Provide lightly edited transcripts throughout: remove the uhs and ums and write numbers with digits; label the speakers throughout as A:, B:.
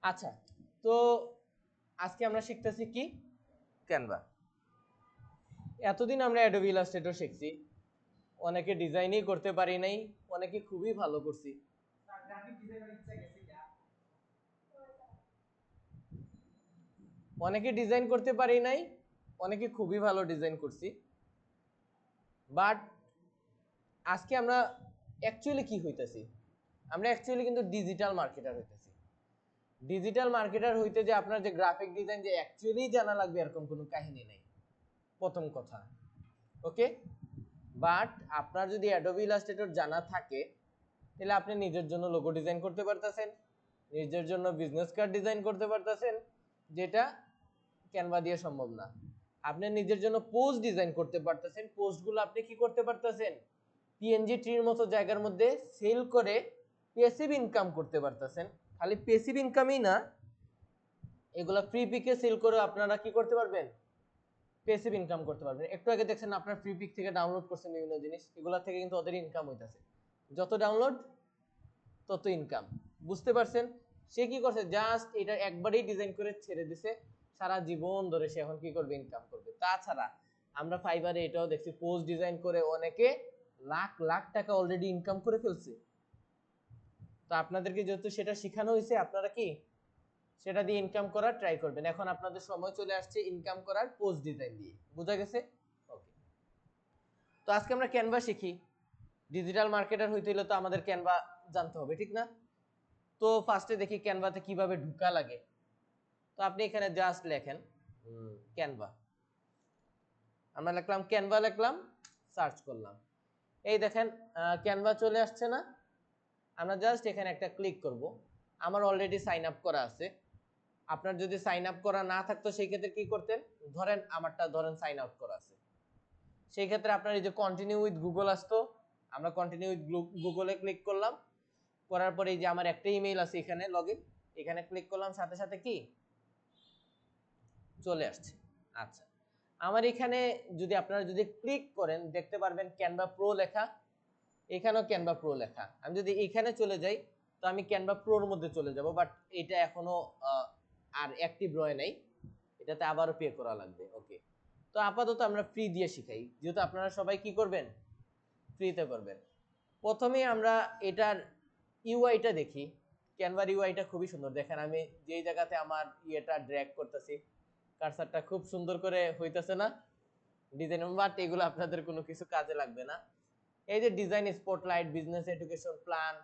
A: আচ্ছা, তো আজকে আমরা শিখতেছি কি ক্যানভা। এতদিন আমরা অ্যাডোবি ইলাস্ট্রেটর শিখছি, অনেকে ডিজাইনই করতে পারি নাই, অনেকে খুবই ভালো করছি। অনেকে ডিজাইন করতে পারি নাই, অনেকে খুবই ভালো ডিজাইন করছি। বাট আজকে আমরা অ্যাকচুয়ালি কি হইতেছি, আমরা অ্যাকচুয়ালি কিন্তু ডিজিটাল মার্কেটার হইতেছি। ডিজিটাল মার্কেটার হইতে যে আপনার যে গ্রাফিক ডিজাইন যে অ্যাকচুয়ালি জানা লাগবে এরকম কোনো কাহিনী নেই, প্রথম কথা। ওকে, বাট আপনার যদি অ্যাডোবি ইলাস্ট্রেটর জানা থাকে তাহলে আপনি নিজের জন্য লোগো ডিজাইন করতে পারতেছেন, নিজের জন্য বিজনেস কার্ড ডিজাইন করতে পারতেছেন, যেটা ক্যানভা দিয়ে সম্ভব না। আপনি নিজের জন্য পোস্ট ডিজাইন করতে পারতেছেন, পোস্টগুলো আপনি কি করতে পারতেছেন, পিএনজি ট্রির মতো জায়গার মধ্যে সেল করে প্যাসিভ ইনকাম করতে পারতেছেন। খালি প্যাসিভ ইনকামই না, এগুলা ফ্রি পিকে সেল করে আপনারা কি করতে পারবেন, প্যাসিভ ইনকাম করতে পারবেন। একটু আগে দেখছেন আপনার ফ্রি পিক থেকে ডাউনলোড করছেন বিভিন্ন জিনিস, এগুলা থেকে কিন্তু ওদের ইনকাম হইতাছে, যত ডাউনলোড তত ইনকাম। বুঝতে পারছেন? সে কি করছে, জাস্ট এটা একবারেই ডিজাইন করে ছেড়ে দিছে, সারা জীবন ধরে সে এখন কি করবে, ইনকাম করবে। তাছাড়া আমরা ফাইবারে এটাও দেখছি, পোস্ট ডিজাইন করে অনেকে লাখ লাখ টাকা অলরেডি ইনকাম করে ফেলছে। তো আপনাদেরকে যেহেতু সেটা শেখানো হয়েছে, আপনারা কি সেটা দিয়ে ইনকাম করার ট্রাই করবেন। এখন আপনাদের সময় চলে আসছে ইনকাম করার পোস্ট ডিজাইন দিয়ে। বোঝা গেছে? ওকে, তো আজকে আমরা ক্যানভা শিখি। ডিজিটাল মার্কেটার হইতে হলে তো আমাদের ক্যানভা জানতে হবে, ঠিক না? তো ফার্স্টে দেখি ক্যানভাতে কিভাবে ঢুকা লাগে। তো আপনি এখানে জাস্ট লেখেন ক্যানভা, আমরা লিখলাম ক্যানভা, লিখলাম, সার্চ করলাম, এই দেখেন ক্যানভা চলে আসছে না। আমরা জাস্ট এখানে একটা ক্লিক করব। আমার অলরেডি সাইন আপ করা আছে, আপনার যদি সাইন আপ করা না থাকতো সেই ক্ষেত্রে কি করতেন, ধরেন আমারটা ধরেন সাইন আউট করা আছে, সেই ক্ষেত্রে আপনার এই যে কন্টিনিউ উইথ গুগল আসতো, আমরা কন্টিনিউ উইথ গুগলে ক্লিক করলাম, করার পরে এই যে আমার একটা ইমেইল আছে এখানে লগইন, এখানে ক্লিক করলাম, সাথে সাথে কি চলে আসছে। আচ্ছা, আমার এখানে যদি আপনারা যদি ক্লিক করেন দেখতে পারবেন ক্যানভা প্রো লেখা, এখানেও ক্যানভা প্রো লেখা। আমি যদি এখানে চলে যাই তো আমি ক্যানভা প্রোর মধ্যে চলে যাব, বাট এটা এখনো আর অ্যাক্টিভ রয় নাই, এটাতে আবারও পে করা লাগবে। ওকে, তো আপাতত আমরা ফ্রি দিয়ে শিখাই, যেহেতু আপনারা সবাই কি করবেন, ফ্রিতে করবেন। প্রথমে আমরা এটার ইউআইটা দেখি। ক্যানভার ইউআইটা খুবই সুন্দর, দেখেন আমি যেই জায়গাতে আমার ইয়েটা ড্র্যাগ করতেছি, কারসারটা খুব সুন্দর করে হইতেছে না ডিজাইন, বাট এগুলো আপনাদের কোনো কিছু কাজে লাগবে না। এই যে design spotlight, business education plan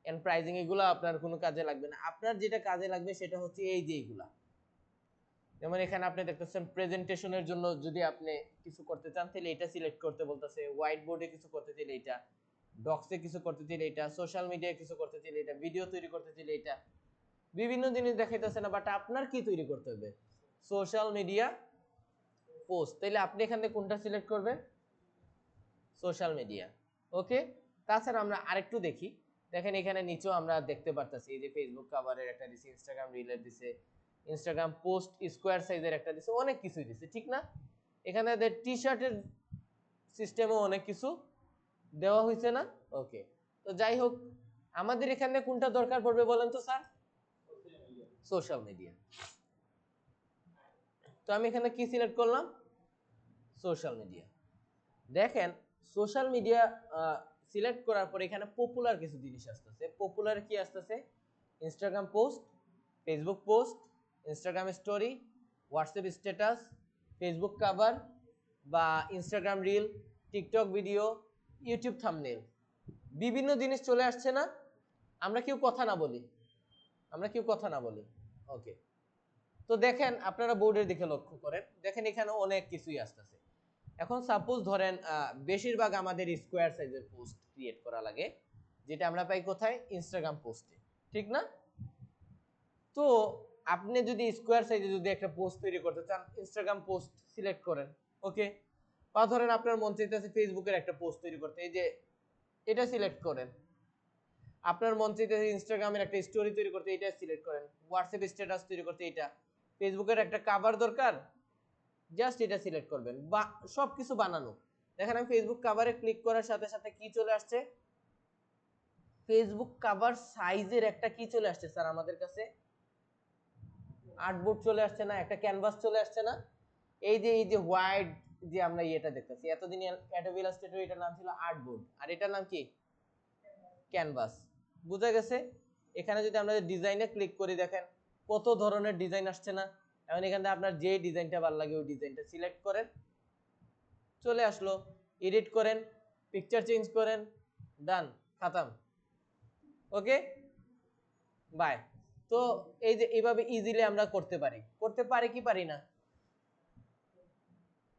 A: and pricing, এগুলো আপনার কোনো কাজে লাগবে না। আপনার যেটা কাজে লাগবে সেটা হচ্ছে এই যে এইগুলা, যেমন এখানে আপনি দেখতেছেন প্রেজেন্টেশনের জন্য যদি আপনি কিছু করতে চান তাহলে এটা সিলেক্ট করতে বলতেছে, হোয়াইট বোর্ডে কিছু করতে চাইলে এটা, ডক্সে কিছু করতে চাইলে এটা, সোশ্যাল মিডিয়ায় কিছু করতে চাইলে এটা, ভিডিও তৈরি করতে চাইলে এটা, বিভিন্ন জিনিস দেখাইতেছে না, বাট আপনার কি তৈরি করতে হবে, সোশ্যাল মিডিয়া পোস্ট। তাহলে আপনি এখান থেকে কোনটা সিলেক্ট করবেন, সোশ্যাল মিডিয়া। ওকে, তাছাড়া আমরা আরেকটু দেখি, দেখেন এখানে নিচেও আমরা দেখতে পারতেছি এই যে ফেসবুক কাভারের একটা দিছে, ইনস্টাগ্রাম রিলের দিছে, ইনস্টাগ্রাম পোস্ট স্কোয়ার সাইজের একটা দিছে, অনেক কিছুই দিছে, ঠিক না? এখানে টি শার্টের সিস্টেমও অনেক কিছু দেওয়া হয়েছে না? ওকে, তো যাই হোক, আমাদের এখানে কোনটা দরকার পড়বে বলেন তো স্যার, সোশ্যাল মিডিয়া। তো আমি এখানে কি সিলেক্ট করলাম, সোশ্যাল মিডিয়া। দেখেন সোশ্যাল মিডিয়া সিলেক্ট করার পর এখানে পপুলার কিছু জিনিস আসতেছে। পপুলার কি আসতেছে, Instagram post, Facebook post, Instagram story, WhatsApp status, Facebook cover বা Instagram reel, TikTok video, YouTube thumbnail, বিভিন্ন জিনিস চলে আসছে না? আমরা কেউ কথা না বলি, আমরা কেউ কথা না বলি। ওকে, তো দেখেন আপনারা বোর্ডের দিকে লক্ষ্য করেন, দেখেন এখানে অনেক কিছুই আসতেছে। এখন সাপোজ ধরেন বেশিরভাগ আমাদের স্কোয়ার সাইজের পোস্ট ক্রিয়েট করা লাগে, যেটা আমরা পাই কোথায়, ইনস্টাগ্রাম পোস্টে, ঠিক না? তো আপনি যদি স্কোয়ার সাইজে যদি একটা পোস্ট তৈরি করতে চান, ইনস্টাগ্রাম পোস্ট সিলেক্ট করেন। ওকে, বা ধরেন আপনার মন চাইতেছে ফেসবুকের একটা পোস্ট তৈরি করতে, এই যে এটা সিলেক্ট করেন। আপনার মন চাইতেছে ইনস্টাগ্রামের একটা স্টোরি তৈরি করতে, এটা সিলেক্ট করেন। হোয়াটসঅ্যাপ স্ট্যাটাস তৈরি করতে এটা, ফেসবুকের একটা কভার দরকার, জাস্ট এটা সিলেক্ট করবেন, বা সবকিছু বানানো। দেখেন আমি ফেসবুক কভারে ক্লিক করার সাথে সাথে কি চলে আসছে, ফেসবুক কভার সাইজের একটা কি চলে আসছে স্যার আমাদের কাছে, আর্টবোর্ড চলে আসছে না, একটা ক্যানভাস চলে আসছে না। এই যে হোয়াইট যে আমরা এটা দেখতেছি, এতদিন অ্যাডোবি ইলাস্ট্রেটর এটার নাম ছিল আর্টবোর্ড, আর এটার নাম কি? ক্যানভাস। বুঝা গেছে? এখানে যদি আমরা ডিজাইনে ক্লিক করি, দেখেন কত ধরনের ডিজাইন আসছে না। এখন এখানে আপনার যে ডিজাইনটা ভালো লাগে ওই ডিজাইনটা সিলেক্ট করেন, চলে আসলো। এডিট করেন, পিকচার চেঞ্জ করেন, ডান, খতম। ওকে, বাই। তো এই যে এইভাবে ইজিলি আমরা করতে পারি কি পারি না?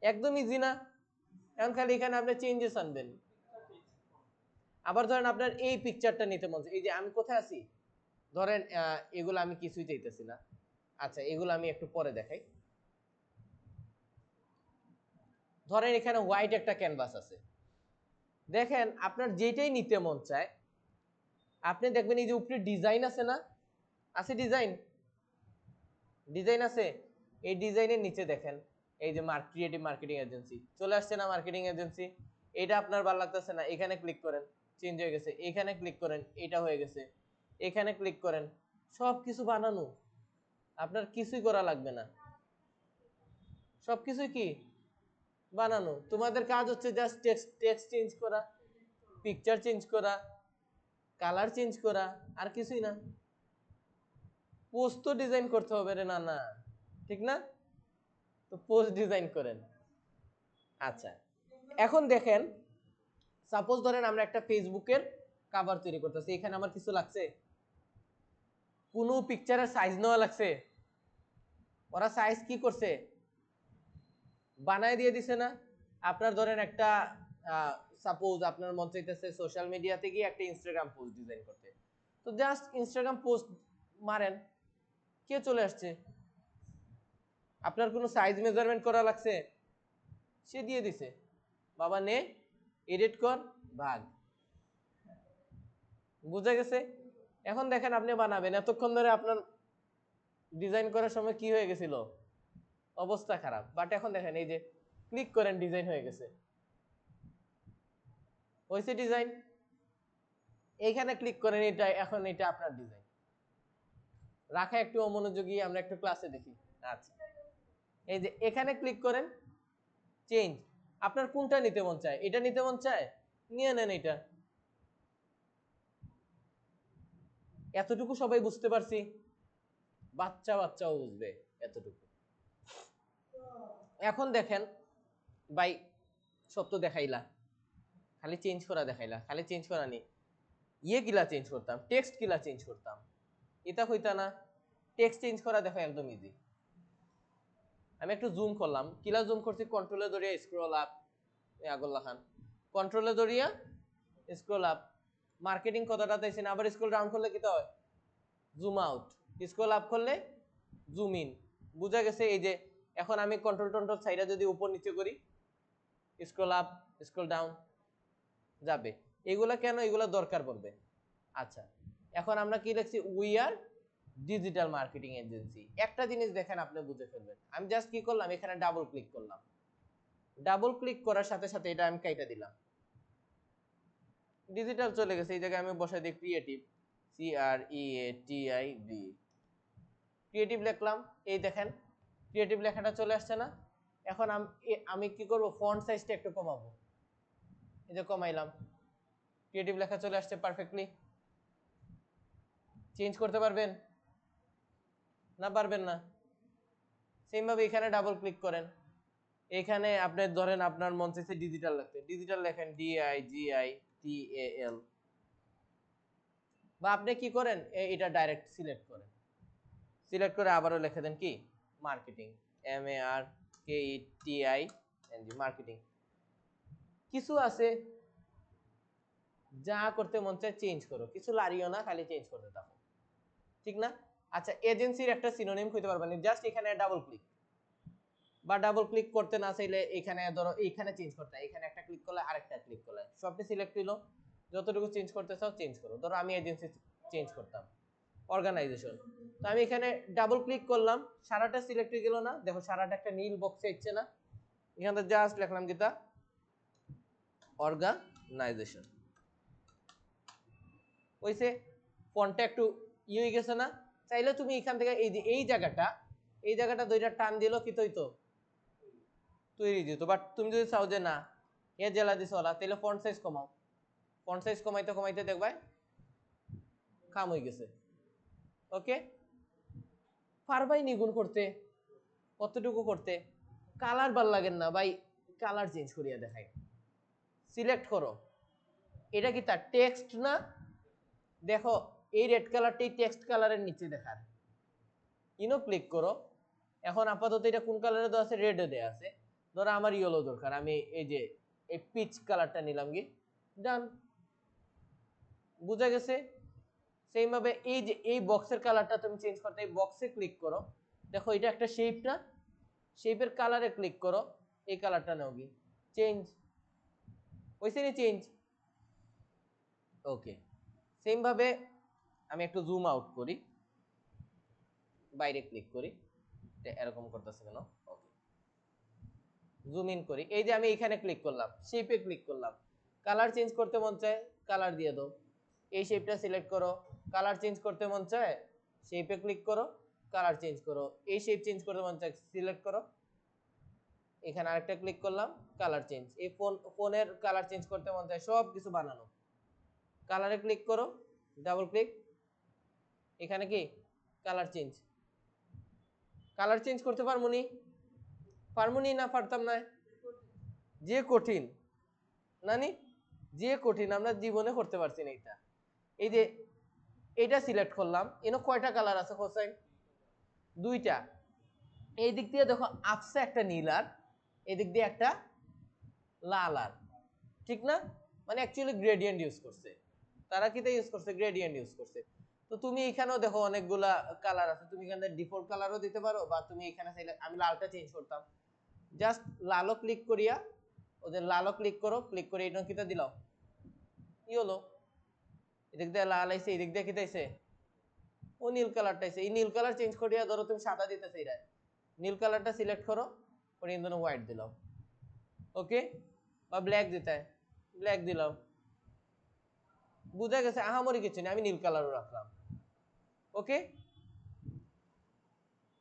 A: একদম ইজি না? এখন খালি এখানে আপনি চেঞ্জেস আনবেন। আবার ধরেন আপনার এই পিকচারটা নিতে মন চায়, এই যে আমি কোথায় আছি, ধরেন এগুলো আমি কিছুই চাইতেছি না। আচ্ছা, এগুলো আমি একটু পরে দেখাই। ধরেন এখানে হোয়াইট একটা ক্যানভাস আছে, দেখেন আপনার যেটাই নিতে মন চায় আপনি দেখবেন এই যে উপরে ডিজাইন আছে না, আছে ডিজাইন, ডিজাইন আছে। এই ডিজাইনের নিচে দেখেন এই যে ক্রিয়েটিভ মার্কেটিং এজেন্সি চলে আসছে না, মার্কেটিং এজেন্সি। এটা আপনার ভালো লাগতেছে না, এখানে ক্লিক করেন, চেঞ্জ হয়ে গেছে। এখানে ক্লিক করেন, এটা হয়ে গেছে। এখানে ক্লিক করেন, সব কিছু বানানো, আপনার কিছুই করা লাগবে না, সব কিছুই কি বানানো। তোমাদের কাজ হচ্ছে জাস্ট টেক্সট চেঞ্জ করা, পিকচার চেঞ্জ করা, কালার চেঞ্জ করা, আর কিছুই না। পোস্ট তো ডিজাইন করতে হবে রে, না না, ঠিক না? তো পোস্ট ডিজাইন করেন। আচ্ছা, এখন দেখেন সাপোজ ধরেন আমরা একটা ফেসবুকের কভার তৈরি করতেছি, এখানে আমার কিছু লাগছে, কোনো পিকচারের সাইজ নেওয়া লাগছে? ওরা সাইজ কি করছে, বানায় দিয়ে দিছে না। আপনার ধরেন একটা সাপোজ আপনার মন চাইতেছে সোশ্যাল মিডিয়াতে গিয়ে একটা ইনস্টাগ্রাম পোস্ট ডিজাইন করতে, তো জাস্ট ইনস্টাগ্রাম পোস্ট মারেন, কে চলে আসছে। আপনার কোনো সাইজ মেজারমেন্ট করা লাগছে, সে দিয়ে দিছে, বাবা নে, এডিট কর, ভাগ। বুঝা গেছে? এখন দেখেন আপনি বানাবেন, এতক্ষণ ধরে আপনার ডিজাইন করার সময় কি হয়ে গেছিল, অবস্থা খারাপ, বাট এখন দেখেন এই যে ক্লিক করেন, ডিজাইন হয়ে গেছে, হয়েছে ডিজাইন। এইখানে ক্লিক করেন, এটা এখন এটা আপনার ডিজাইন। রাখা একটু অমনোযোগী, আমরা একটু ক্লাসে দেখি। আচ্ছা, এই যে এখানে ক্লিক করেন, চেঞ্জ। আপনার কোনটা নিতে মন চায়, এটা নিতে মন চায়, নিয়ে নেন এটা। এতটুকু সবাই বুঝতে পারছি? বাচ্চা বাচ্চাও বুঝবে এতটুকু। এখন দেখেন ভাই, সব তো দেখাইলা, খালি চেঞ্জ করা দেখাইলা, খালি চেঞ্জ করা নি, ইয়ে কিলা চেঞ্জ করতাম, টেক্সট কিলা চেঞ্জ করতাম, এটা হইতা না। টেক্সট চেঞ্জ করা দেখো একদম ইজি। আমি একটু জুম করলাম, কিলা জুম করছি, কন্ট্রোলে ধরিয়া স্ক্রল আপ, আগল্লা খান, কন্ট্রোলে ধরিয়া স্ক্রল আপ, মার্কেটিং কথাটা তাইছে না। আবার স্ক্রল ডাউন করলে কি হয়, জুম আউট, স্ক্রল আপ করলে জুম ইন। বুঝা গেছে? এই যে এখন আমি কন্ট্রোল টন্ট্রোল সাইডে যদি উপর নিচে করি, স্ক্রল আপ স্ক্রল ডাউন যাবে। এগুলা কেন, এগুলা দরকার পড়বে। আচ্ছা, এখন আমরা কি লিখছি, we are digital marketing agency. একটা জিনিস দেখেন আপনি বুঝে ফেলবেন, আমি জাস্ট কি করলাম, এখানে ডাবল ক্লিক করলাম, ডাবল ক্লিক করার সাথে সাথে এটা আমি কাইটা দিলাম, ডিজিটাল চলে গেছে। এই জায়গায় আমি বসাই দিই ক্রিয়েটিভ, CREATIV, ক্রিয়েটিভ লিখলাম, এই দেখেন ক্রিয়েটিভ লেখাটা চলে আসছে না। এখন আমি কি করব, ফন্ট সাইজটা একটু কমাবো, এই যে কমাইলাম, ক্রিয়েটিভ লেখা চলে আসছে পারফেক্টলি। চেঞ্জ করতে পারবেন না, পারবেন না? সেম ভাবে এখানে ডাবল ক্লিক করেন, এখানে আপনি ধরেন আপনার মন চাইছে ডিজিটাল লিখতে, ডিজিটাল লেখেন DIGITAL, বা আপনি কি করেন, এটা ডাইরেক্ট সিলেক্ট করেন, সিলেক্ট করে আবারও লিখে দেন কি, মার্কেটিং, MARKETING, মার্কেটিং। কিছু আছে যা করতে মন চায় চেঞ্জ করো, কিছু লারিও না, খালি চেঞ্জ করতে থাকো, ঠিক না? আচ্ছা, এজেন্সির একটা সিনোনিম কইতে পারবেন, জাস্ট এখানে ডাবল ক্লিক, বা ডাবল ক্লিক করতে না চাইলে এখানে ধরো এইখানে চেঞ্জ করতে, এখানে একটা ক্লিক করলে আরেকটা ক্লিক করলে সবটি সিলেক্ট হইলো, যতটুকু চেঞ্জ করতে চাও চেঞ্জ করো। ধরো আমি এজেন্সি চেঞ্জ করতাম, অর্গানাইজেশন, তো আমি এখানে ডাবল ক্লিক করলাম, সারাটা সিলেক্ট হয়ে গেল না, দেখো সারাটা একটা নীল বক্সে ইচ্ছে না, এখানে জাস্ট লিখলাম কিটা, অর্গানাইজেশন, হইছে। ফন্টটা একটু হয়ে গেছে না? চাইলে তুমি এখান থেকে এই যে এই জায়গাটা এই জায়গাটা দুইটা টান দিল কি তৈতো তৈরি দিত। বাট তুমি যদি চাও যে না এ জেলা দিছ ওলা, তাহলে ফন্ট সাইজ কমাও, ফন্ট সাইজ কমাইতে কমাইতে দেখবাই কাম হয়ে গেছে। ওকে, পারবাই নিগুণ করতে, কতটুকু করতে, কালার ভাল লাগেন না ভাই, কালার চেঞ্জ করিয়া দেখাই। সিলেক্ট করো, এটা কি তার টেক্সট না? দেখো এই রেড কালারটাই টেক্সট কালারের নিচে দেখার, ইনো ক্লিক করো। এখন আপাতত এটা কোন কালারে দেওয়া আছে? রেডে দেওয়া আছে। ধরো আমার ইয়েলো দরকার, আমি এই যে এই পিচ কালারটা নিলাম, কি ডান, বুঝা গেছে? সেম ভাবে এই যে এই বক্সের কালারটা তুমি চেঞ্জ করতে, এই বক্সে ক্লিক করো, দেখো এটা একটা শেপ না, শেপের কালারে ক্লিক করো, এই কালারটা নাও, কি চেঞ্জ হইছে নি? চেঞ্জ। ওকে, সেম ভাবে আমি একটু জুম আউট করি, বাইরে ক্লিক করি, এরকম করতেছে কেন? ওকে, জুম ইন করি, এই যে আমি এখানে ক্লিক করলাম, শেপে ক্লিক করলাম, কালার চেঞ্জ করতে মন চায় কালার দিয়ে দাও, এই শেপটা সিলেক্ট করো, কালার চেঞ্জ করতে মন চায় শেপে ক্লিক করো, কালার চেঞ্জ করো, এই শেপ চেঞ্জ করতে মন চায় সিলেক্ট করো, এখানে আরেকটা ক্লিক করলাম, কালার চেঞ্জ, এই ফোনের কালার চেঞ্জ করতে মন চায় সব কিছু বানানো, কালারে ক্লিক করো, ডাবল ক্লিক, এখানে কি কালার চেঞ্জ, কালার চেঞ্জ করতে পারমুনি? পারমুনি না পারতাম না? যে কঠিন নানি, যে কঠিন, আমরা জীবনে করতে পারছি না এটা। এই যে এটা সিলেক্ট করলাম, এনো কয়টা কালার আছে হোসেন? দুইটা। এই দিক দিয়ে দেখো আপসে একটা নীল আর এই দিক দিয়ে একটা লাল আর, ঠিক না? মানে অ্যাকচুয়ালি গ্রেডিয়েন্ট ইউজ করছে তারা, কিটা ইউজ করছে? গ্রেডিয়েন্ট ইউজ করছে। তো তুমি এখানেও দেখো অনেকগুলা কালার আছে, তুমি এখানে ডিফল্ট কালারও দিতে পারো, বা তুমি এখানে চাইলে, আমি লালটা চেঞ্জ করতাম, জাস্ট লালও ক্লিক করিয়া, ওদের লালও ক্লিক করো, ক্লিক করে এটা কিটা দিলাম, কি হলো? এদিক দিয়ে লাল আইছে, এদিক দিয়ে কিটা আইছে? ও নীল কালারটা আইছে। এই নীল কালার চেঞ্জ করিয়া ধরো তুমি সাদা দিতে চাইরা, নীল কালারটা সিলেক্ট করো, পরে ইন্দন হোয়াইট দিলাম, ওকে, বা ব্ল্যাক দিতে, ব্ল্যাক দিলাম, বুঝা গেছে? আহামরি কিছু নেই, আমি নীল কালারও রাখলাম, ওকে।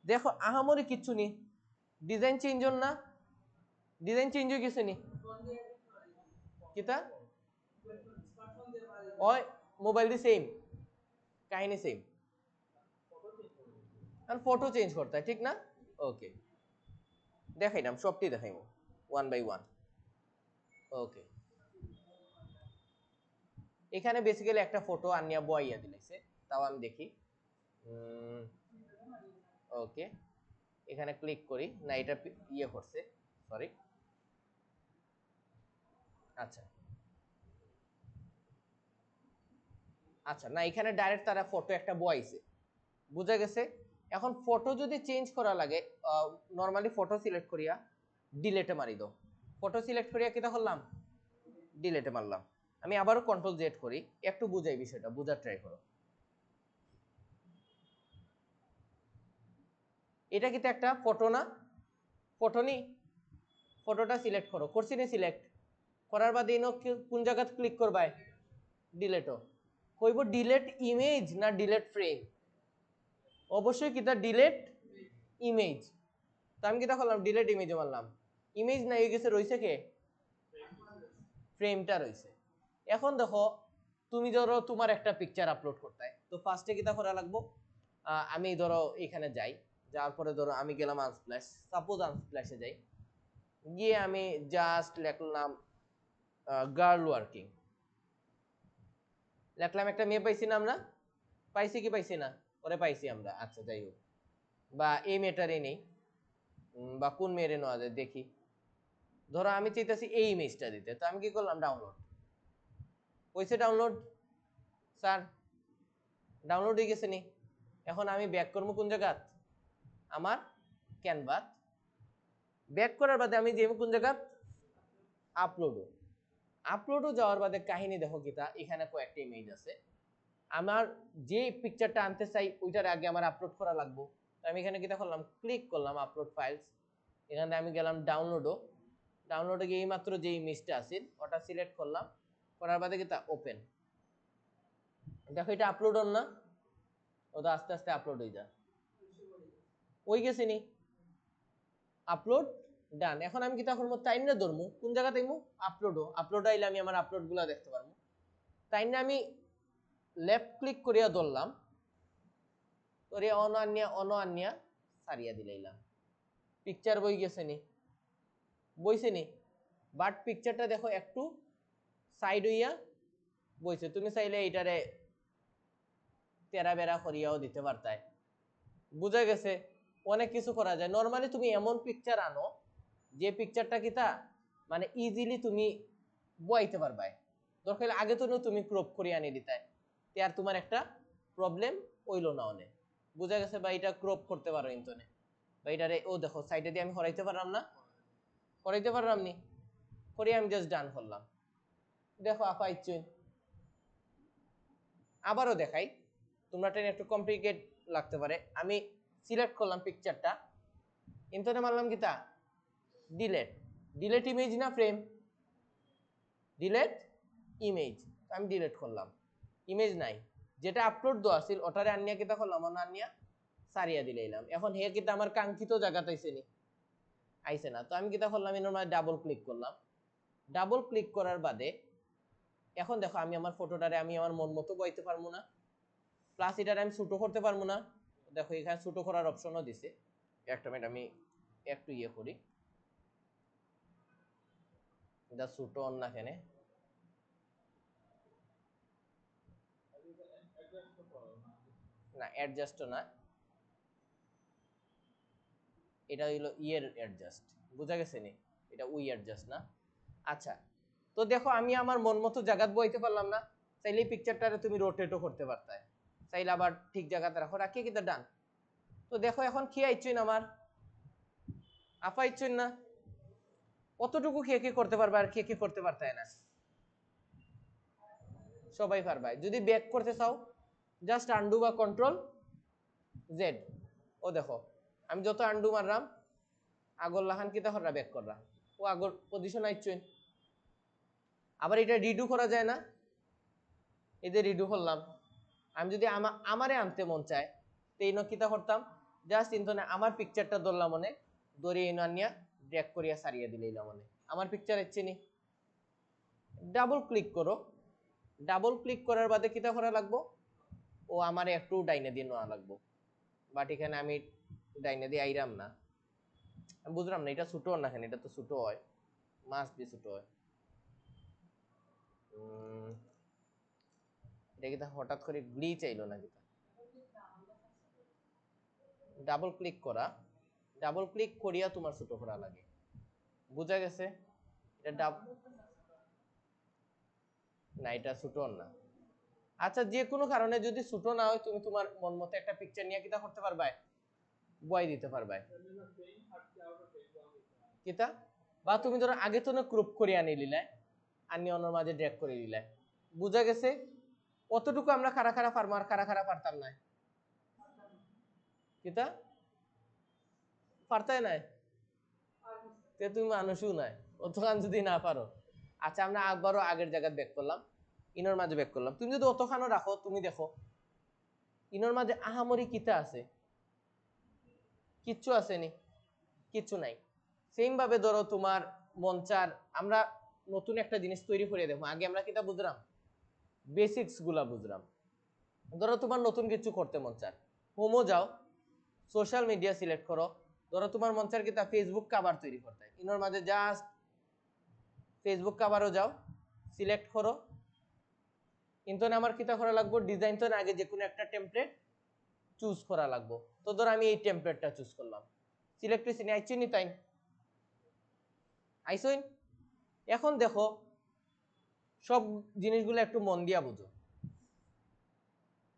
A: দেখো আহামরি কিচ্ছু নেই, ডিজাইন চেঞ্জ হন না? ডিজাইন চেঞ্জ হয়ে গেছে নি? কিতা ওই মোবাইল দি সেম কাহিনী, সেম, আর ফটো চেঞ্জ করতে হয়, ঠিক না? ওকে, দেখাইলাম, সবটি দেখাইব ওয়ান বাই ওয়ান। ওকে, এখানে বেসিক্যালি একটা ফটো আনিয়া বইয়া দিলাইছে, তাও আমি দেখি। ওকে, এখানে ক্লিক করি না, এটা ইয়ে করছে, সরি। আচ্ছা আচ্ছা, না এখানে ডাইরেক্ট তারা ফটো একটা বইছে, বুঝা গেছে? এখন ফটো যদি চেঞ্জ করা লাগে, নরমালি ফটো সিলেক্ট করিয়া ডিলেটে মারি দাও, ফটো সিলেক্ট করিয়া কিটা করলাম, ডিলেটে মারলাম। আমি আবারও কন্ট্রোল জেড করি, একটু বুঝাই বিষয়টা, বুঝার ট্রাই করো। এটা কিন্তু একটা ফটো না? ফটো নি? ফটোটা সিলেক্ট করো, করছি নি? সিলেক্ট করার বাদে ইনো কোন জায়গা ক্লিক করবাই? ডিলেটও কইব, ডিলেট ইমেজ না ডিলেট ফ্রেম? অবশ্যই কিটা ডিলেট ইমেজ। তো আমি কিটা করলাম, ডিলেট ইমেজে মারলাম, ইমেজ না হয়ে গেছে, রইছে কে? ফ্রেমটা রইছে। এখন দেখো তুমি ধরো তোমার একটা পিকচার আপলোড করতে, তো ফার্স্টে কিটা করা লাগবো? আমি ধরো এখানে যাই, যাওয়ার পরে ধরো আমি গেলাম আনস্প্ল্যাশ, সাপোজ আনস্প্ল্যাশে যাই, গিয়ে আমি জাস্ট লিখলাম গার্ল ওয়ার্কিং, লিখলাম, একটা মেয়ে পাইছি না আমরা? পাইছি কি পাইছি না? ওরে পাইছি আমরা, আচ্ছা যাই হোক, বা এই মেয়েটারই নেই, বা কোন মেয়েরে নেওয়া যায় দেখি, ধরো আমি চাইতেছি এই ইমেজটা দিতে, তো আমি কি করলাম, ডাউনলোড হয়েছে, ডাউনলোড স্যার ডাউনলোড হয়ে গেছে নি? এখন আমি ব্যাক করবো কোন জায়গা? আমার ক্যানভা, ব্যাক করার বাদে আমি যে কোন জায়গা? আপলোডও, আপলোডও যাওয়ার বাদে কাহিনী দেখো কিটা, এখানে কয়েকটা ইমেজ আছে, আমার যে পিকচারটা আনতে চাই ওইটার আগে আমার আপলোড করা লাগবে। আমি এখানে কিটা করলাম, ক্লিক করলাম আপলোড ফাইলস, এখানে আমি গেলাম ডাউনলোডও, ডাউনলোডে গিয়ে মাত্র যে ইমেজটা আছে ওটা সিলেক্ট করলাম, করার বাদে কিটা ওপেন, দেখো এটা আপলোড হন না? ওটা আস্তে আস্তে আপলোড হয়ে যায়, ওই গেছে নি আপলোড ডান। এখন আমি কিতা করবো টাইম না ধরমু কোন জায়গা তাইমু আপলোড আইলে আমি আমার আপলোড গুলা দেখতে পারবো। তাই না আমি লেফট ক্লিক করিয়া ধরলাম তোরে অনআনিয়া সারিয়া দিলাইলাম পিকচার বই গেছে নি বইছে নি বাট পিকচারটা দেখো একটু সাইড হইয়া বইছে। তুমি চাইলে এইটারে তেরা বেরা করিয়াও দিতে পারতাই। বুঝা গেছে অনেক কিছু করা যায়। নরমালি তুমি এমন পিকচার আনো যে পিকচারটা কিতা মানে ইজিলি তুমি বইতে পারবাই। দরকার আগে তো তুমি ক্রপ করে আনি দিতাই তে আর তোমার একটা প্রবলেম হইল না অনেক। বুঝা গেছে বা এটা ক্রপ করতে পারো ইন্টনে বা এটারে ও দেখো সাইডে দিয়ে আমি হরাইতে পারলাম না করাইতে পারলাম নি করে আমি জাস্ট ডান করলাম। দেখো আপা ইচ্ছুন আবারও দেখাই তোমরা ট্রেন একটু কমপ্লিকেট লাগতে পারে। আমি সিলেক্ট করলাম পিকচারটা ইন্টনে মারলাম কিতা ডিলেট ইমেজ না ফ্রেম ডিলেট ইমেজ আমি ডিলেট করলাম ইমেজ নাই যেটা আপলোড দেওয়া ছিল ওটারে আনিয়া কিতা করলাম আনিয়া সারিয়া দিলাইলাম। এখন হে কিতা আমার কাঙ্ক্ষিত জায়গাতে আইছে নি আইছে না তো আমি কিতা করলাম এর মধ্যে ডাবল ক্লিক করলাম। ডাবল ক্লিক করার বাদে এখন দেখো আমি আমার ফটোটারে আমি আমার মন মতো বইতে পারবো না প্লাস এটারে আমি ছোট করতে পারবো না। দেখো এখানে ছোট করার অপশনও দিছে একটা মিনিট আমি একটু ইয়ে করি এটা ছোট অন না কেন না অ্যাডজাস্ট না এটা হইলো ইয়ের অ্যাডজাস্ট বুঝা গেছে নি এটা উই অ্যাডজাস্ট না। আচ্ছা তো দেখো আমি আমার মন মতো জায়গা বইতে পারলাম না চাইলে এই পিকচারটারে তুমি রোটেটও করতে পারতাই চাইলে আবার ঠিক জায়গাতে রাখো রাখি কিন্তু ডান। তো দেখো এখন কি আইছুন আমার আপা ইচ্ছুন না কতটুকু কে কে করতে পারবে আর কে কে করতে পারতাই না সবাই পারবে। যদি ব্যাক করতে চাও জাস্ট আন্ডু বা কন্ট্রোল জেড ও দেখো আমি যত আন্ডু মারলাম আগর লাহান কিতা হররা ব্যাক কররা ও আগর পজিশন আইছুন। আবার এটা রিডু করা যায় না এদের রিডু করলাম আমি যদি আমারে আনতে মন চায় তো এই কিতা করতাম জাস্ট ইন্তনে আমার পিকচারটা ধরলাম মনে দড়িয়ে আনিয়া ড্র্যাগ করিয়া সারিয়ে দিলাম মনে আমার পিকচার ইচ্ছে নি। ডাবল ক্লিক করো ডাবল ক্লিক করার বাদে কিতা করা লাগবো ও আমার একটু ডাইনে দিয়ে নেওয়া লাগবো বাট এখানে আমি ডাইনে দিয়ে আইরাম না আমি বুঝলাম না এটা ছোট না কেন এটা তো ছোট হয় মাস্ট বি ছোট হয়। এটা কি হঠাৎ করে গ্লিচ আইলো না কিতা ডাবল ক্লিক করা ডাবল ক্লিক করিয়া তোমার ছোট করা লাগে বুঝা গেছে এটা না এটা ছোট না। আচ্ছা যে কোনো কারণে যদি ছোট না হয় তুমি তোমার মন মতো একটা পিকচার নিয়ে কিতা করতে পারবে বয় দিতে পারবে কিতা বা তুমি ধরো আগে তো না ক্রপ করে আনি লিলে আনি অন্যর মাঝে ড্র্যাগ করে দিলে বুঝা গেছে অতটুকু আমরা খারা খারা পারবো আর খারা খারা পারতাম না কিতা পারতাই নাই তে তুমি মানুষও নাই অতখান যদি না পারো। আচ্ছা আমরা একবারও আগের জায়গায় ব্যাক করলাম ইনোর মাঝে ব্যাক করলাম তুমি যদি অতখানও রাখো তুমি দেখো ইনোর মাঝে আহামরি কিতা আছে কিচ্ছু আসেনি কিচ্ছু নাই। সেম ভাবে ধরো তোমার মঞ্চার আমরা নতুন একটা জিনিস তৈরি করে দেখো আগে আমরা কিতা বুঝলাম বেসিক্স গুলা বুঝলাম। ধরো তোমার নতুন কিছু করতে মন চায় হোমো যাও সোশ্যাল মিডিয়া সিলেক্ট করো ধরো তোমার মন চায় কিতা ফেসবুক কভার তৈরি করতে ইনোর মাঝে জাস্ট ফেসবুক কভারও যাও সিলেক্ট করো কিন্তু আমার কিতা করা লাগবে ডিজাইন তো আগে যে কোনো একটা টেমপ্লেট চুজ করা লাগবে। তো ধরো আমি এই টেমপ্লেটটা চুজ করলাম সিলেক্ট হয়েছি আইছিনি তাই আইসইন। এখন দেখো সব জিনিসগুলো একটু মন দিয়া বুঝো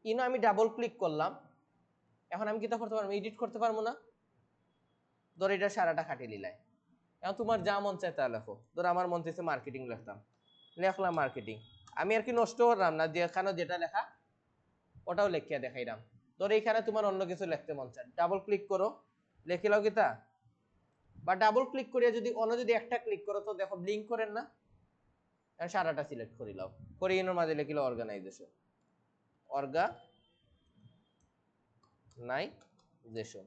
A: ইনো আমি ডাবল ক্লিক করলাম এখন আমি কিতা করতে পারবো এডিট করতে পারবো না ধর এটা সারাটা কাটিয়ে নিলাই এখন তোমার যা মন চায় তা লেখো ধরো আমার মন চাইছে মার্কেটিং লিখতাম লেখলাম মার্কেটিং আমি আর কি নষ্ট করলাম না যেখানে যেটা লেখা ওটাও লেখিয়া দেখাইলাম। ধর এইখানে তোমার অন্য কিছু লিখতে মন চায় ডাবল ক্লিক করো লেখি লাও কিতা বা ডাবল ক্লিক করিয়া যদি অন্য যদি একটা ক্লিক করো তো দেখো ব্লিঙ্ক করেন না সারাটা সিলেক্ট করি লাও করে ইনোর মাঝে লিখিল অর্গানাইজেশন অর্গানাইজেশন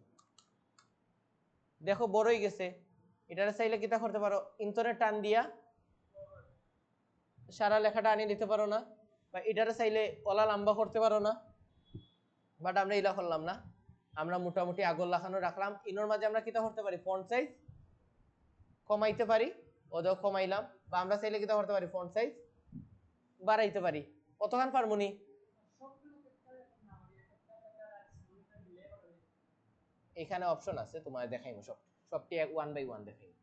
A: দেখো বড়ই গেছে, এটারে চাইলে কিতা করতে পারো, ইন্তরে টান দিয়া সারা লেখাটা আনিয়ে দিতে পারো না, বা এটারে চাইলে কলা লম্বা করতে পারো না, বাট আমরা ইলা করলাম না, আমরা মোটামুটি আগল লাখানো রাখলাম। ইনোর মাঝে আমরা কিতা করতে পারি, ফন্ট সাইজ কমাইতে পারি, ওদেরও কমাইলাম, বা আমরা চাইলে কিতা করতে পারি, ফন্ট সাইজ বাড়াইতে পারি। কতক্ষণ পারমুনি? এখানে অপশন আছে, তোমার দেখাইবো সব, সবটি ওয়ান বাই ওয়ান দেখাইবো।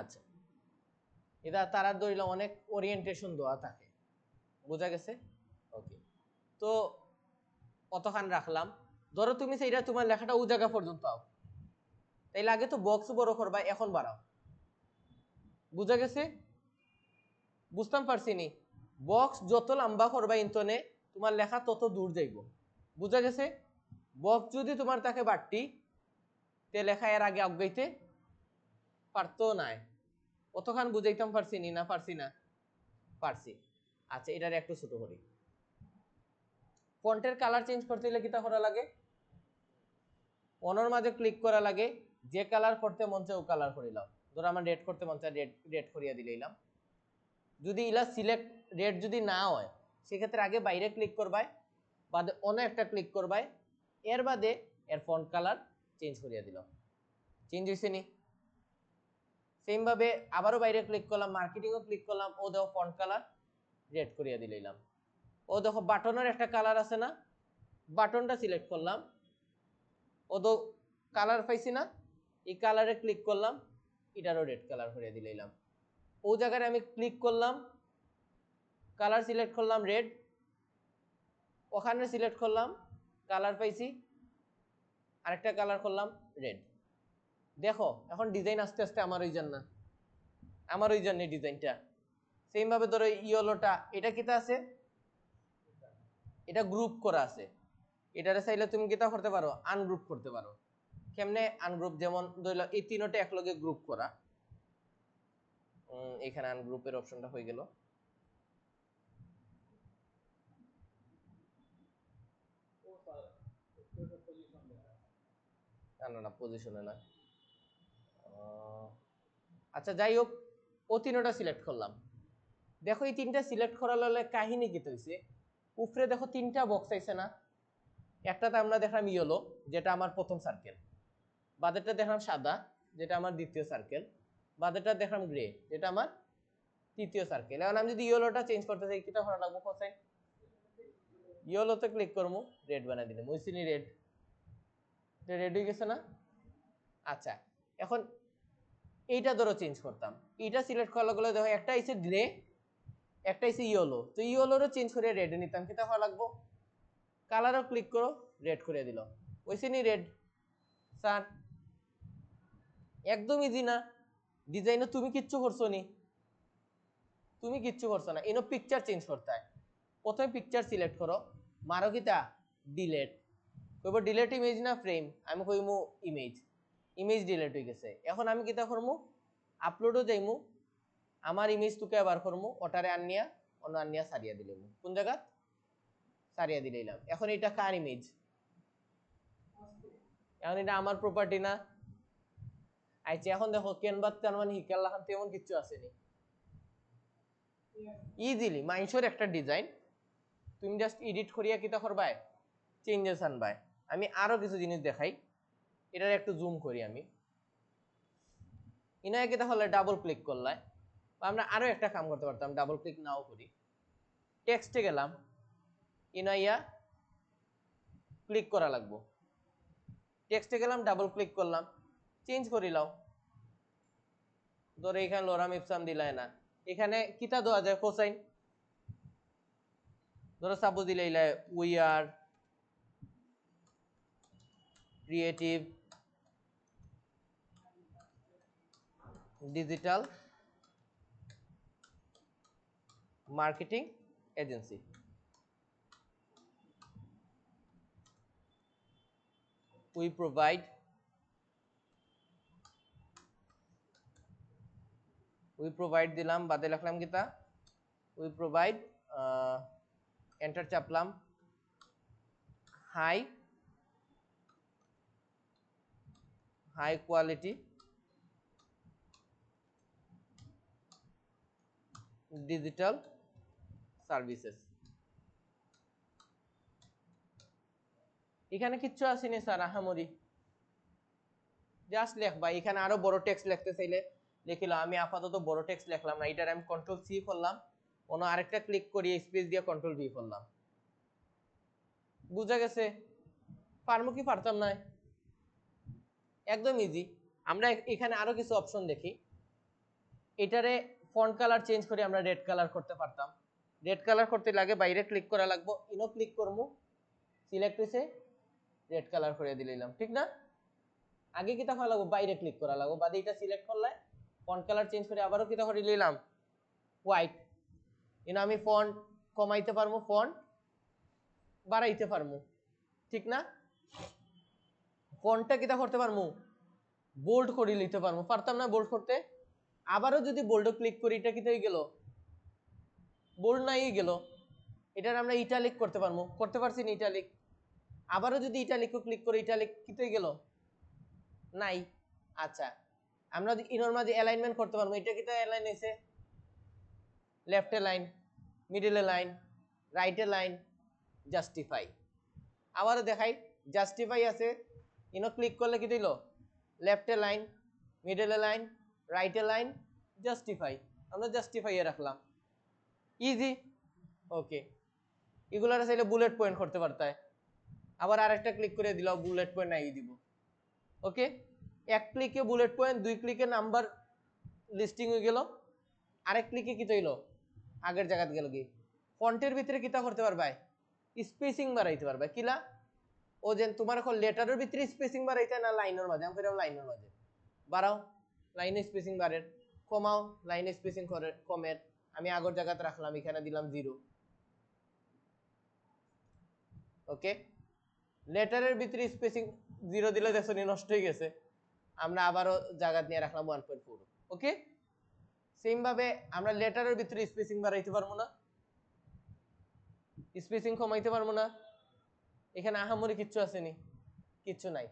A: আচ্ছা, এটা তারা ধরিল অনেক ওরিয়েন্টেশন দেওয়া থাকে, বোঝা গেছে? ওকে, তো কতখান রাখলাম, ধরো তুমি সেইটা তোমার লেখাটা ও জায়গা পর্যন্ত আও, তাইলে আগে তো বক্স বড় করবা, এখন বাড়াও। বুঝা গেছে? বুঝতাম পারছি নি? বক্স যত লম্বা করবা ইন্তনে তোমার লেখা তত দূর যাইব। বুঝা গেছে? বক্স যদি তোমার তাকে বাড়তি, তে লেখা এর আগে আগাইতে পারতো নাই। কতখান বুঝাইতাম পারছি নি? না পারছি না? পারছি। আচ্ছা, এটার একটু ছোট করি। ফন্টের কালার চেঞ্জ করতে হলে কিতা করা লাগে? অনর মাঝে ক্লিক করা লাগে, যে কালার করতে মন চায় ও কালার করিলাম। ধরো আমার রেড করতে মন চায়, রেড করিয়া দিলাম। যদি ইলা সিলেক্ট রেড যদি না হয়, সেক্ষেত্রে আগে বাইরে ক্লিক করবাই, বাদে অন্য একটা ক্লিক করবাই, এর বাদে এর ফন্ট কালার চেঞ্জ করিয়া দিলাম। চেঞ্জ হয়েছে নি? সেম ভাবে আবারও বাইরে ক্লিক করলাম, মার্কেটিংও ক্লিক করলাম, ও দেখো ফন্ট কালার রেড করিয়া দিলাম। ও দেখো বাটনের একটা কালার আছে না, বাটনটা সিলেক্ট করলাম, ও তো কালার পাইছি না, এই কালারে ক্লিক করলাম, এটারও রেড কালার করে দিলাম। ও জায়গায় আমি ক্লিক করলাম, কালার সিলেক্ট করলাম রেড, ওখানে সিলেক্ট করলাম, কালার পাইছি, আরেকটা কালার করলাম রেড। দেখো এখন ডিজাইন আস্তে আস্তে আমার ওই জন্য, আমার ওই জন্য ডিজাইনটা সেম ভাবে ধরো ইয়েলোটা, এটা কিতা আছে, এটা গ্রুপ করা আছে, এটারে চাইলে তুমি কিতা করতে পারো, আনগ্রুপ করতে পারো। কেমনে আনগ্রুপ? যেমন ধরো এই তিনটা একলগে গ্রুপ করা, এখানে আনগ্রুপের অপশনটা হয়ে গেল। না না, পজিশনে না। আচ্ছা যাই হোক, ও তিনটা সিলেক্ট করলাম। দেখো এই তিনটা সিলেক্ট করার লগে কাহিনী কি হইছে, উপরে দেখো তিনটা বক্স আইছে না, একটাতে আমরা দেখলাম ইয়েলো, যেটা আমার প্রথম সার্কেল, বাদেরটা দেখলাম সাদা, যেটা আমার দ্বিতীয় সার্কেল, বাদেরটা দেখলাম গ্রে, যেটা আমার তৃতীয় সার্কেল। এখন আমি যদি ইয়েলোটা চেঞ্জ করতে চাই, কিটা করা লাগবো? কোথায় ইয়েলোতে ক্লিক করবো, রেড বানাই দিলাম, মুইসিনি রেড, রেড হয়ে গেছে না? আচ্ছা, এখন এইটা ধরো চেঞ্জ করতাম, এইটা সিলেক্ট করার লগে দেখো একটা আইছে গ্রে, একটা আইছে ইয়েলো, তো ইয়েলোরও চেঞ্জ করে রেড নিতাম, কিটা করা লাগবো? কালারও ক্লিক করো, রেড করে দিল, ওইসিনি রেড। স্যার একদম ইজি না? ডিজাইনে তুমি কিচ্ছু করছো নি, তুমি কিচ্ছু করছো না। ইনো পিকচার চেঞ্জ করতে হয়, প্রথমে পিকচার সিলেক্ট করো, মারো কিতা ডিলেট, কইব ডিলেট ইমেজ না ফ্রেম, আমি কইমু ইমেজ, ইমেজ ডিলেট হয়ে গেছে। এখন আমি কিতা করমু, আপলোডও যাইমু, আমার ইমেজ তোকে আবার করমু, ওটারে আনিয়া অন্য আনিয়া সারিয়া দিলাম, কোন জায়গা সারিয়া দিলাম। এখন এটা কার ইমেজ? এখন এটা আমার প্রপার্টি না? আচ্ছা এখন দেখো ক্যানভাস তার মানে হিকাল লাখান তেমন কিছু আসেনি, ইজিলি মাইনসের একটা ডিজাইন তুমি জাস্ট এডিট করিয়া কিতা করবাই, চেঞ্জেস আনবাই। আমি আরো কিছু জিনিস দেখাই, এটার একটু জুম করি আমি। ইনায় কিতা হলে ডাবল ক্লিক করলাই, বা আমরা আরো একটা কাম করতে পারতাম, ডাবল ক্লিক নাও করি, টেক্সটে গেলাম, ইনাইয়া ক্লিক করা লাগবো, টেক্সটে গেলাম, ডাবল ক্লিক করলাম, চেঞ্জ করিলাও, ধরো এখানে লোরাম ইপসাম দিলাই না, এখানে কিতা দেওয়া যায় কোসাইন, ধরো সাপোজ দিলে we are creative digital marketing agency, we provide দিলাম, বাদে লিখলাম কিতা we provide, এন্টার চাপলাম, high high quality digital services. এখানে কিচ্ছু আসেনি স্যার আহামরি, জাস্ট লেখবা। এখানে আরো বড় টেক্সট লিখতে চাইলে লিখিলাম, আমি আপাতত বড় টেক্সট লিখলাম না, এটার আমি কন্ট্রোল সি করলাম, অন্য আরেকটা ক্লিক করি স্পেস দিয়ে কন্ট্রোল ভি করলাম। বুঝা গেছে? পারমু কি পারতাম না? একদম ইজি। আমরা এখানে আরো কিছু অপশন দেখি। এটারে ফন্ট কালার চেঞ্জ করে আমরা রেড কালার করতে পারতাম। রেড কালার করতে লাগে বাইরে ক্লিক করা লাগবো, ইনো ক্লিক করবো, সিলেক্ট হয়েছে, রেড কালার করে দিলাম, ঠিক না? আগে কিতা করা লাগবো, বাইরে ক্লিক করা লাগবো, বাদে এটা সিলেক্ট করলে ফন্ট কালার চেঞ্জ করে আবারও কিতা করে নিলাম, হোয়াইট। ইনো আমি ফন্ট কমাইতে পারবো, ফন্ট বাড়াইতে পারবো, ঠিক না? ফন্টটা কিতা করতে পারবো, বোল্ড করে নিতে পারবো, পারতাম না বোল্ড করতে? আবারও যদি বোল্ড ক্লিক করি, এটা কিতে হয়ে গেল, বোল্ড নাই গেল। এটার আমরা ইটালিক করতে পারবো, করতে পারছি না ইটালিক। আবারও যদি ইটালিকও ক্লিক করি, ইটালিক কিতে গেল, নাই। আচ্ছা, আমরা ইনোর মাঝে অ্যালাইনমেন্ট করতে পারবো, এটা কিতে অ্যালাইন হয়েছে, লেফটে লাইন, মিডলে লাইন, রাইটে লাইন, জাস্টিফাই। আবারও দেখাই, জাস্টিফাই আছে, ইনো ক্লিক করলে কি দিল, লেফটে লাইন, মিডলে লাইন, রাইটে লাইন, জাস্টিফাই। আমরা জাস্টিফাই এ রাখলাম, ইজি। ওকে, এগুলার চাইলে বুলেট পয়েন্ট করতে পারতায়, আবার আরেকটা ক্লিক করে দিলাম, বুলেট পয়েন্ট নাই দিব। ওকে, এক ক্লিকে বুলেট পয়েন্ট, দুই ক্লিকে নাম্বার লিস্টিং হয়ে গেল, আরেক ক্লিকে কি তৈল, আগের জায়গাতে গেল কি। ফন্টের ভিতরে কিতা করতে পারবাই, স্পেসিং বাড়াইতে পারবা। কিলা, ও যে তোমার এখন লেটারের ভিতরে স্পেসিং বাড়াইতে না লাইনের মাঝে, আমি কইরাম লাইনের মাঝে বাড়াও, লাইনে স্পেসিং বাড়ের, কমাও, লাইনে স্পেসিং করে কমের। আমি আগের জায়গাতে রাখলাম, এখানে দিলাম 0। ওকে, লেটারের ভিতরে স্পেসিং 0 দিলে দেখো নষ্ট হয়ে গেছে, আমরা আবারও জায়গা নিয়ে রাখলাম 1.4। ওকে, সেম ভাবে আমরা লেটারের ভিতরে স্পেসিং বাড়াইতে পারবো না, স্পেসিং কমাইতে পারবো না। এখানে আহামরি কিচ্ছু আসেনি, কিচ্ছু নাই,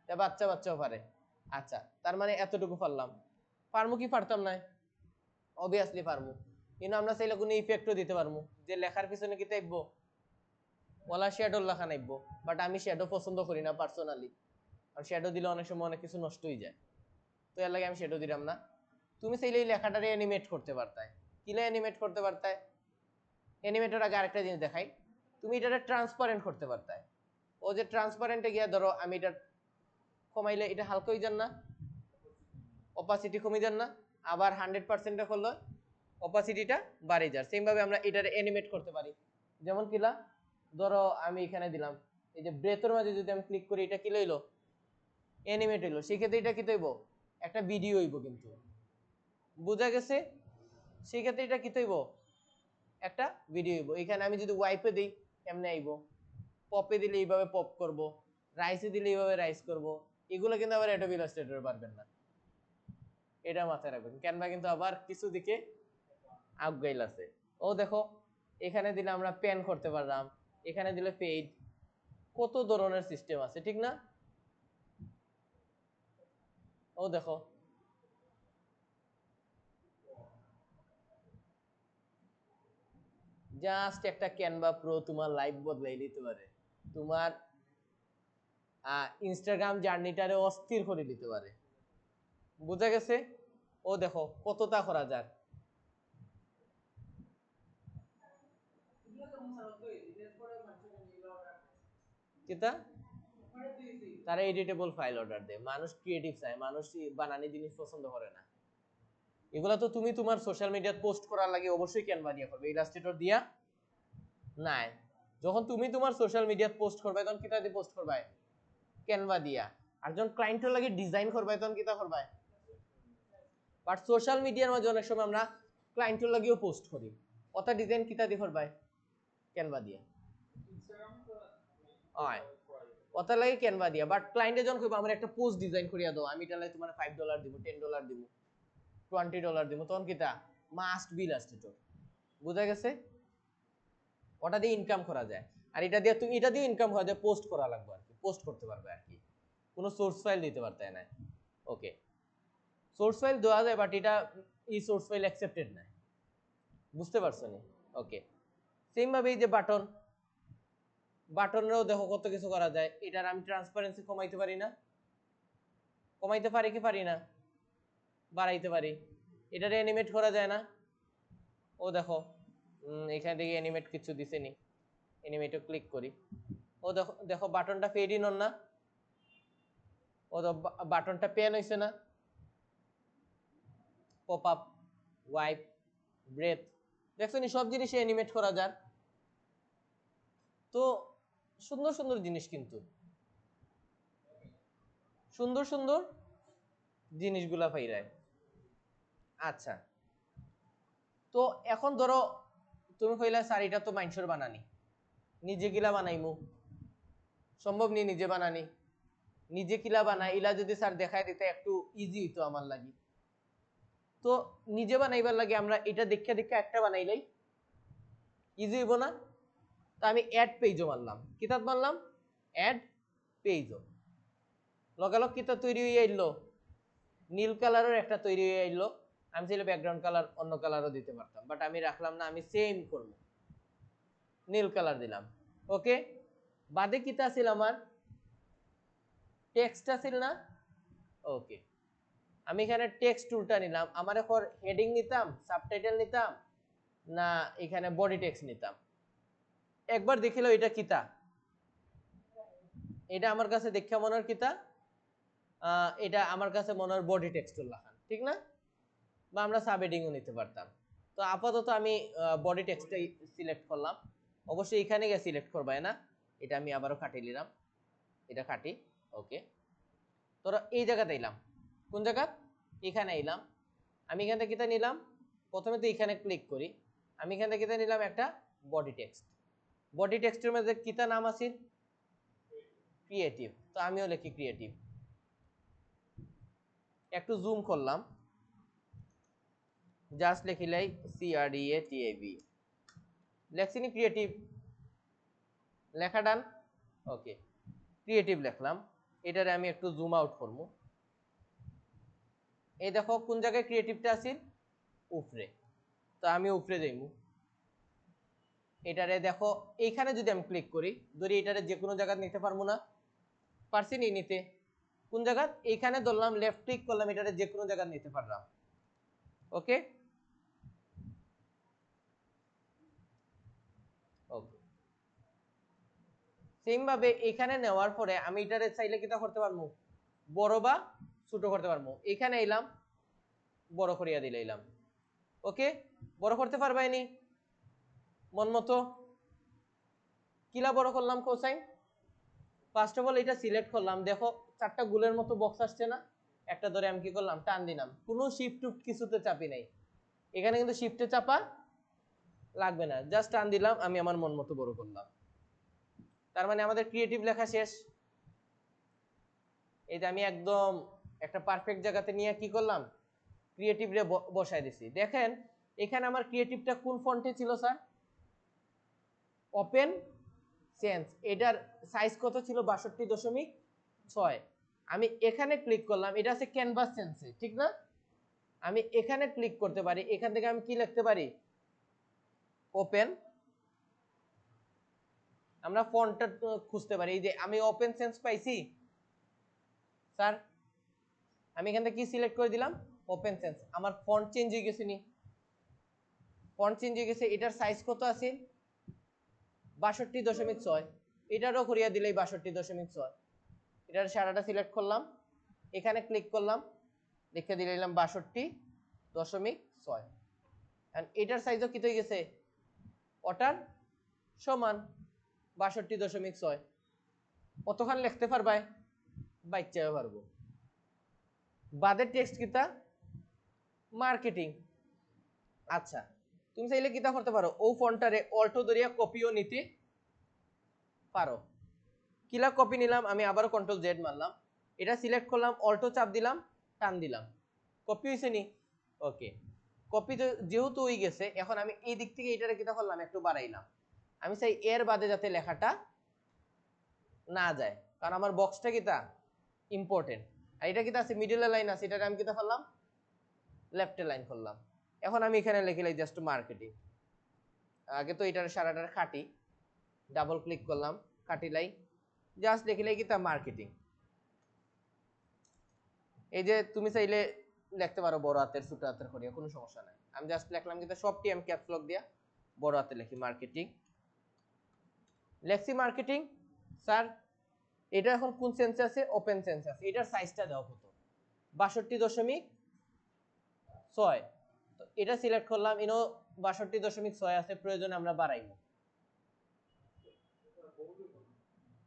A: বাচ্চা বাচ্চাও পারে। আচ্ছা, তার মানে এতটুকু পারলাম। পারবো কি পারতাম না? অবভিয়াসলি পারবো। কিন্তু আমরা চাইলে কোনো ইফেক্টও দিতে পারবো, যে লেখার পিছনে কি দেখবো, ওলা শ্যাডোর লেখা নাইবো, বাট আমি শ্যাডো পছন্দ করি না পার্সোনালি, আর শ্যাডো দিলে অনেক সময় অনেক কিছু নষ্ট হয়ে যায়, তো এর লাগে আমি শ্যাডো দিলাম না। তুমি চাইলে এই লেখাটারে অ্যানিমেট করতে পারতায়। কিলে অ্যানিমেট করতে পারতায়, অ্যানিমেটের আগে আরেকটা জিনিস দেখাই, তুমি এটারে ট্রান্সপারেন্ট করতে পারতায়। ও যে ট্রান্সপারেন্টে গিয়া ধরো আমি এটা কমাইলে এটা হালকা হয়ে যান না, অপাসিটি কমে যান না, আবার 100%-এ করলে অপাসিটিটা বাড়ে যায়। সেম ভাবে আমরা এটারে অ্যানিমেট করতে পারি। যেমন কিলা, ধরো আমি এখানে দিলাম, এই যে ব্রেথের মাঝে যদি আমি ক্লিক করি, এটা কি লইলো, অ্যানিমেট হইলো, সেক্ষেত্রে এটা কি তৈব, একটা ভিডিও হইব। কিন্তু বোঝা গেছে? সেক্ষেত্রে এটা কি তৈব, একটা ভিডিও হইব। এখানে আমি যদি ওয়াইপে দিই, কেমনে আইব, পপে দিলে এইভাবে পপ করব, রাইসে দিলে এইভাবে রাইস করব। এগুলো কিন্তু আবার অ্যাডোবি ইলাস্ট্রেটরে পারবেন না, এটা মাথায় রাখবেন। ক্যানভা কিন্তু আবার কিছু দিকে আপগ্রেড আছে। ও দেখো, এখানে দিলে আমরা প্যান করতে পারলাম, এখানে দিলে পেইড, কত ধরনের সিস্টেম আছে, ঠিক না? ও দেখো, জাস্ট একটা ক্যানভা প্রো তোমার লাইফ বদলাই দিতে পারে, তোমার ইনস্টাগ্রাম জার্নিটারে অস্থির করে দিতে পারে। বুঝা গেছে? ও দেখো কতটা করা যায়। কিতা তারা এডিটেবল ফাইল অর্ডার দেয়, মানুষ ক্রিয়েটিভ চায়, মানুষ বানানি জিনিস পছন্দ করে না। এগুলা তো তুমি তোমার সোশ্যাল মিডিয়াতে পোস্ট করার লাগে অবশ্যই ক্যানভা দিয়ে করবে, ইলাস্ট্রেটর দিয়া নাই। যখন তুমি তোমার সোশ্যাল মিডিয়াতে পোস্ট করবে, তখন কিতা দিয়ে পোস্ট করবে, ক্যানভা দিয়া। আর যখন ক্লায়েন্টের লাগে ডিজাইন করবে, তখন কিতা করবে। বাট সোশ্যাল মিডিয়ার মাঝে অনেক সময় আমরা ক্লায়েন্টের লাগেও পোস্ট করি, ওটা ডিজাইন কিতা দিয়ে করবে, ক্যানভা দিয়ে। হয় ওটা লাগে ক্যানভা দিয়া। বাট ক্লায়েন্টে যখন কইবো আমরা একটা পোস্ট ডিজাইন করিয়া দাও, আমি তাহলে তোমার $5 দিব, $10 দিব, $20 দিব, তখন কিতা মাস্ট বি ইলাস্ট্রেটর। বুঝা গেছে? ওটা দিয়ে ইনকাম করা যায়। আর এটা দিয়ে তুমি এটা দিয়ে ইনকাম করা যায়, পোস্ট করা লাগবে আর কি, পোস্ট করতে পারবে আর কি, কোনো সোর্স ফাইল দিতে পারতে না। ওকে সোর্স ফাইল দেওয়া যায় বাট এটা এই সোর্স ফাইল অ্যাকসেপ্টেড না, বুঝতে পারছো নি? ওকে সেম ভাবে এই যে বাটনেরও দেখো কত কিছু করা যায়। এটার আমি ট্রান্সপারেন্সি কমাইতে পারি না, কমাইতে পারি কি পারি না, বাড়াইতে পারি। এটারে অ্যানিমেট করা যায় না, ও দেখো এখানে দেখি অ্যানিমেট কিছু দিছে নি, অ্যানিমেটও ক্লিক করি, ও দেখো দেখো বাটনটা ফেড ইন অন না, ও বাটনটা পেন হইছে না, পপ আপ, ওয়াইপ, ব্রেথ, দেখছো নি সব জিনিস অ্যানিমেট করা যায়। তো সুন্দর সুন্দর জিনিস, কিন্তু সুন্দর সুন্দর জিনিসগুলা পাইরায়। আচ্ছা তো এখন ধরো তুমি কইলা স্যার এটা তো মাইনসর বানানি, নিজে কিলা বানাইমু, সম্ভব নি নিজে বানানি, নিজে কিলা বানাই ইলা যদি স্যার দেখায় দিতে একটু ইজি হইতো আমার লাগি। তো নিজে বানাইবার লাগে আমরা এটা দেখে দেখে একটা বানাইলাই ইজি হইব না? তো আমি অ্যাড পেজও মারলাম, কিতাব মারলাম অ্যাড পেজও, লগালগ কিতাব তৈরি হয়ে আইলো, নীল কালারের একটা তৈরি হয়ে আইলো। আমি চাইলে ব্যাকগ্রাউন্ড কালার অন্য কালারও দিতে পারতাম, বাট আমি রাখলাম না, আমি সেম করব, নীল কালার দিলাম। ওকে বাদে কিতা ছিল আমার, টেক্সট আছিল না? ওকে আমি এখানে টেক্সট টুলটা নিলাম, আমার এখন হেডিং নিতাম, সাবটাইটেল নিতাম, না এখানে বডি টেক্সট নিতাম। একবার দেখিলো এটা কিতা, এটা আমার কাছে দেখা মনে হয় কিতা, এটা আমার কাছে মনে হয় বডি টেক্সট লেখা, ঠিক না? বা আমরা সাব হেডিংও নিতে পারতাম। তো আপাতত আমি বডি টেক্সটটাই সিলেক্ট করলাম, অবশ্যই এখানে গিয়ে সিলেক্ট করবা না, এটা আমি আবারও কাটিয়ে নিলাম, এটা কাটি। ওকে তোরা এই জায়গাতে এলাম, কোন জায়গা, এখানে এলাম। আমি এখান থেকে কিতা নিলাম, প্রথমে তো এখানে ক্লিক করি, আমি এখান থেকে কিতা নিলাম একটা বডি টেক্সট, বডি টেক্সটের মধ্যে কিতা নাম আছে, ক্রিয়েটিভ, তো আমিও লিখি ক্রিয়েটিভ, একটু জুম করলাম, জাস্ট লিখিলাই CREATIV, লেখছিনি ক্রিয়েটিভ, লেখা ডান। ওকে ক্রিয়েটিভ লিখলাম, এটারে আমি একটু জুম আউট করবো, এই দেখো কোন জায়গায় ক্রিয়েটিভটা আছে, উপরে, তো আমি উপরে যাইমু, এটারে দেখো এইখানে যদি আমি ক্লিক করি, ধরি এটারে যে কোনো জায়গা নিতে পারবো না, পারছি নি নিতে, কোন জায়গা, এইখানে ধরলাম লেফট ক্লিক করলাম, এটারে যে কোনো জায়গা নিতে পারলাম। ওকে ওকে সেম ভাবে এখানে নেওয়ার পরে আমি এটারে চাইলে কিটা করতে পারবো, বড় বা ছোট করতে পারবো, এখানে এলাম বড় করিয়া দিলাম। ওকে বড় করতে পারবাইনি মন মতো, কিলা বড় করলাম কোসাইন, ফার্স্ট অফ অল এটা সিলেক্ট করলাম, দেখো চারটা গুলের মতো বক্স আসছে না, একটা ধরে আমি কি করলাম টান দিলাম, কোনো শিফট টুফট কিছুতে চাপি নাই, এখানে কিন্তু শিফটে চাপা লাগবে না, জাস্ট টান দিলাম, আমি আমার মন মতো বড় করলাম। তার মানে আমাদের ক্রিয়েটিভ লেখা শেষ। এই যে আমি একদম একটা পারফেক্ট জায়গাতে নিয়ে কি করলাম, ক্রিয়েটিভ রে বসাই দিছি। দেখেন এখানে আমার ক্রিয়েটিভটা কোন ফন্টে ছিল স্যার, ওপেন সেন্স, এটার সাইজ কত ছিল 62.6, আমি এখানে ক্লিক করলাম, এটা আছে ক্যানভাস সেন্সে, ঠিক না? আমি এখানে ক্লিক করতে পারি, এখান থেকে আমি কি লিখতে পারি, ওপেন, আমরা ফন্টটা খুঁজতে পারি, এই যে আমি ওপেন সেন্স পাইছি স্যার, আমি এখান থেকে কি সিলেক্ট করে দিলাম, ওপেন সেন্স, আমার ফন্ট চেঞ্জ হয়ে গেছে নি, ফন্ট চেঞ্জ হয়ে গেছে, এটার সাইজ কত আছে 62.6, এটারও করিয়া দিলেই 62.6, এটার সারাটা সিলেক্ট করলাম, এখানে ক্লিক করলাম, লিখে দিলাম 62.6, এন্ড এটার সাইজও কি হয়ে গেছে, ওটার সমান 62.6, কতখান লিখতে পারবাই, বাচ্চাও পারবো। বাদের টেক্সট কিতা, মার্কেটিং। আচ্ছা তুমি চাইলে কিতা করতে পারো, ও ফন্টটারে অল্টো ধরিয়া কপিও নিতে পারো, কিলা কপি নিলাম, আমি আবারও কন্ট্রোল জেড মারলাম, এটা সিলেক্ট করলাম, অল্টো চাপ দিলাম, টান দিলাম, কপি হয়েছে নি। ওকে কপি যেহেতু হয়ে গেছে, এখন আমি এই দিক থেকে এটারে কিতা করলাম, একটু বাড়াইলাম, আমি চাই এর বাদে যাতে লেখাটা না যায়, কারণ আমার বক্সটা কিতা ইম্পর্টেন্ট, আর এটা কিতা আছে মিডলে লাইন আছে, এটা আমি কিতা করলাম লেফটে লাইন করলাম। এখন আমি এখানে লিখিলাই জাস্ট মার্কেটিং। আগে তো এটার সারাটার খাটি, ডাবল ক্লিক করলাম, কাটিলাই, জাস্ট লিখিলাই কিতা মার্কেটিং। এই যে তুমি চাইলে লিখতে পারো বড় হাতের ছোট হাতের করিয়া, কোনো সমস্যা নাই। আমি জাস্ট লিখলাম কিন্তু সবটি আমি ক্যাপস লক দিয়া বড় হাতে লিখি মার্কেটিং। লেখছি মার্কেটিং। স্যার এটা এখন কোন সেন্সে আছে? ওপেন সেন্সে আছে। এটার সাইজটা দাও কত? 62.6। তো এটা সিলেক্ট করলাম, ইনো 62.6 আছে, প্রয়োজনে আমরা বাড়াইব।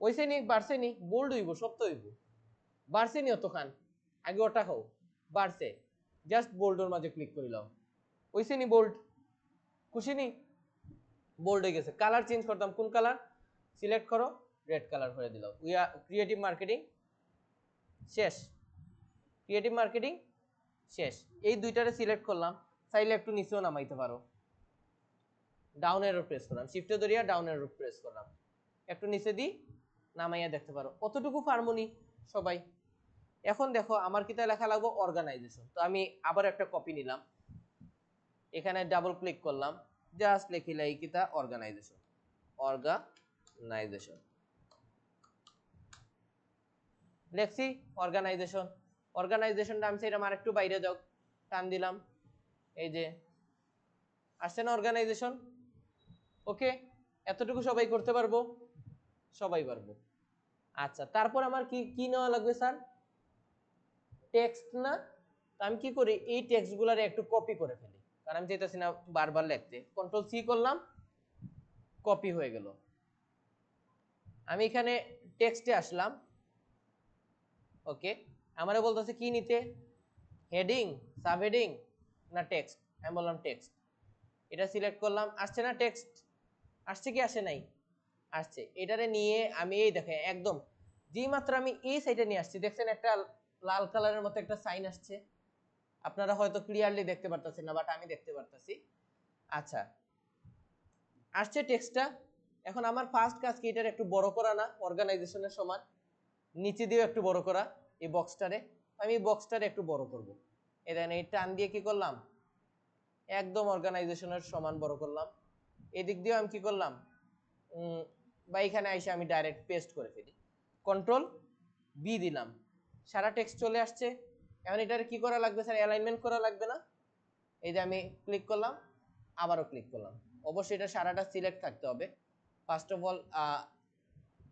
A: ওইসে নি বাড়ছে নি, বোল্ড হইব, সব তো হইব। বাড়ছে নি অতখান, আগে ওটা খাও, বাড়ছে, জাস্ট বোল্ডের মাঝে ক্লিক করিলাম, ওইসে নি বোল্ড, খুশি নি? বোল্ড হয়ে গেছে। কালার চেঞ্জ করতাম, কোন কালার? সিলেক্ট করো, রেড কালার করে দিলাম। ক্রিয়েটিভ মার্কেটিং শেষ, ক্রিয়েটিভ মার্কেটিং শেষ। এই দুইটারে সিলেক্ট করলাম, চাইলে একটু নিচেও নামাইতে পারো, ডাউন এরো প্রেস করলাম, শিফটে ধরিয়া ডাউন এরো প্রেস করলাম, একটু নিচে দি নামাইয়া দেখতে পারো। অতটুকু ফার্মুনি সবাই। এখন দেখো আমার কিতা লেখা লাগবো অর্গানাইজেশন। তো আমি আবার একটা কপি নিলাম, এখানে ডাবল ক্লিক করলাম, জাস্ট লিখিলাই কিতা অর্গানাইজেশন, অর্গানাইজেশন লেখছি অর্গানাইজেশন। অর্গানাইজেশন নামছে, এটা আমার একটু বাইরে যাও, টান দিলাম, এই যে আসছে না অর্গানাইজেশন। ওকে, এতটুকু সবাই করতে পারবো? সবাই পারবো। আচ্ছা, তারপর আমার কি কি নেওয়া লাগবে স্যার? টেক্সট না? তো আমি কি করি, এই টেক্সট গুলারে একটু কপি করে ফেলি, কারণ আমি চাইতেছি না বারবার লিখতে। কন্ট্রোল সি করলাম, কপি হয়ে গেল। আমি এখানে টেক্সটে আসলাম। ওকে, আমারে বলতেছে কি নিতে, হেডিং, সাবহেডিং না টেক্সট? আমি বললাম টেক্সট। এটা সিলেক্ট করলাম, আসছে না টেক্সট? আসছে কি আসে নাই? আসছে। এটারে নিয়ে আমি এই দেখেন একদম যেই মাত্র আমি এই সাইডে নিয়ে আসছি, দেখছেন একটা লাল কালারের মতো একটা সাইন আসছে, আপনারা হয়তো ক্লিয়ারলি দেখতে পারতেছেন না, বাট আমি দেখতে পারতেছি। আচ্ছা, আসছে টেক্সটটা। এখন আমার ফার্স্ট কাজ কি, এটার একটু বড় করা না অর্গানাইজেশনের সমান, নিচে দিয়েও একটু বড় করা এই বক্সটারে। আমি এই বক্সটারে একটু বড় করব। এই দেখেন এই টান দিয়ে কি করলাম, একদম অর্গানাইজেশনের সমান বড় করলাম। এদিক দিয়েও আমি কি করলাম, বা এখানে এসে আমি ডাইরেক্ট পেস্ট করে ফেলি, কন্ট্রোল বি দিলাম, সারা টেক্সট চলে আসছে। এখন এটার কি করা লাগবে স্যার? অ্যালাইনমেন্ট করা লাগবে না? এই যে আমি ক্লিক করলাম, আবারও ক্লিক করলাম, অবশ্যই এটা সারাটা সিলেক্ট থাকতে হবে। ফার্স্ট অফ অল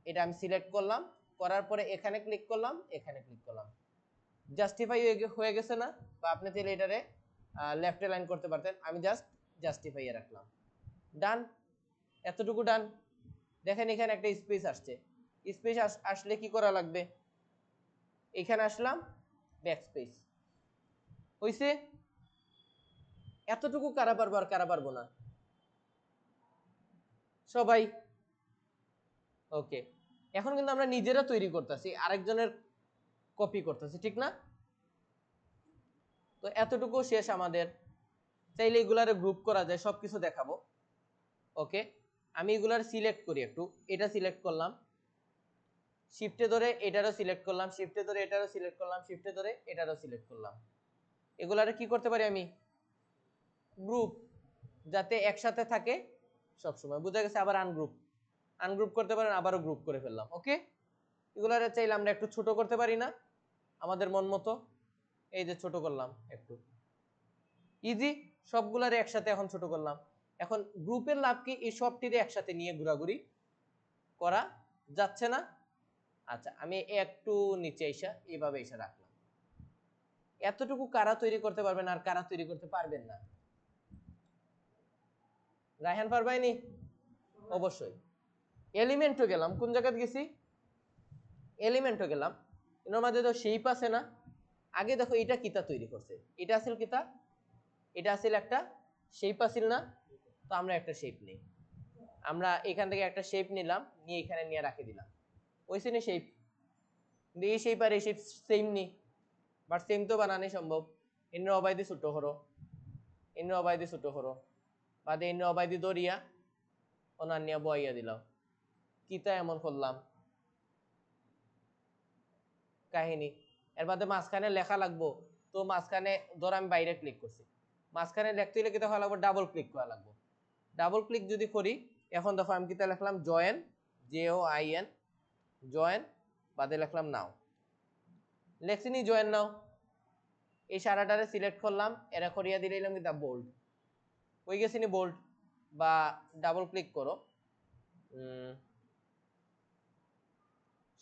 A: এটা আমি সিলেক্ট করলাম, করার পরে এখানে ক্লিক করলাম, এখানে ক্লিক করলাম, জাস্টিফাই হয়ে গেছে না? বা আপনি চাইলে এটারে লেফট লাইন করতে পারতেন, আমি জাস্ট জাস্টিফাই এ রাখলাম, ডান। এতটুকু ডান। দেখেন এখানে একটা স্পেস আসছে, স্পেস আসলে কি করা লাগবে? এখানে আসলাম, ব্যাক স্পেস হইছে। এতটুকু কারা পারবো আর কারা পারবো না? সবাই। ওকে, এখন কিন্তু আমরা নিজেরা তৈরি করতেছি, আরেকজনের কপি করতেছি, ঠিক না? তো এতটুকু শেষ আমাদের। চাইলে এগুলারে গ্রুপ করা যায়, সবকিছু দেখাবো। ওকে, আমি এগুলার সিলেক্ট করি একটু, এটা সিলেক্ট করলাম, শিফটে ধরে এটারও সিলেক্ট করলাম, শিফটে ধরে এটারও সিলেক্ট করলাম, শিফটে ধরে এটারও সিলেক্ট করলাম। এগুলারে কি করতে পারি আমি? গ্রুপ, যাতে একসাথে থাকে সব সময়। বুঝা গেছে? আবার আনগ্রুপ, আনগ্রুপ করতে পারেন, আবারও গ্রুপ করে ফেললাম। ওকে, এগুলারে চাইলে আমরা একটু ছোট করতে পারি না আমাদের মন মতো? এই যে ছোট করলাম একটু, ইজি। সবগুলারে একসাথে এখন ছোট করলাম। এখন গ্রুপের লাভ কি? এই সবটিরে একসাথে নিয়ে ঘোরাঘুরি করা যাচ্ছে না? আচ্ছা, আমি একটু নিচে এসে এইভাবে এসে রাখলাম। এতটুকু কারা তৈরি করতে পারবেন আর কারা তৈরি করতে পারবেন না? রায়হান পারবাইনি? অবশ্যই। এলিমেন্টও গেলাম, কোন জায়গায় গেছি? এলিমেন্টও গেলাম, এর মধ্যে তো শেপ আছে না? আগে দেখো এটা কিতা তৈরি করছে, এটা আসল কিতা, এটা আসল একটা শেপ আসিল না? তো আমরা একটা শেপ নেই, আমরা এখান থেকে একটা শেপ নিলাম, নিয়ে এখানে নিয়ে রাখে দিলাম, ওইসে নি শেপ। এই শেপ আর এই শেপ সেম নি, বাট সেম তো বানানো সম্ভব। এনে অবাইদি ছোট হরো, এনে অবাইদি ছোট হরো, বাদে এনে অবাইদি দরিয়া ওনার নিয়ে বইয়া দিলাম। কিতা এমন করলাম কাহিনী। এর বাদে মাঝখানে লেখা লাগবো, তো মাঝখানে ধর আমি বাইরে ক্লিক করছি, মাঝখানে লিখতে হলে কি দেখা লাগবো, ডাবল ক্লিক করা লাগবো। ডাবল ক্লিক যদি করি, এখন দেখো আমি কিতা লিখলাম, জয়েন, JOIN, জয়েন, বাদে লিখলাম নাও, লেখছি নি জয়েন নাও। এই সারাটারে সিলেক্ট করলাম, এরা করিয়া দিলাম কিতা বোল্ড, হয়ে গেছে নি বোল্ড। বা ডাবল ক্লিক করো,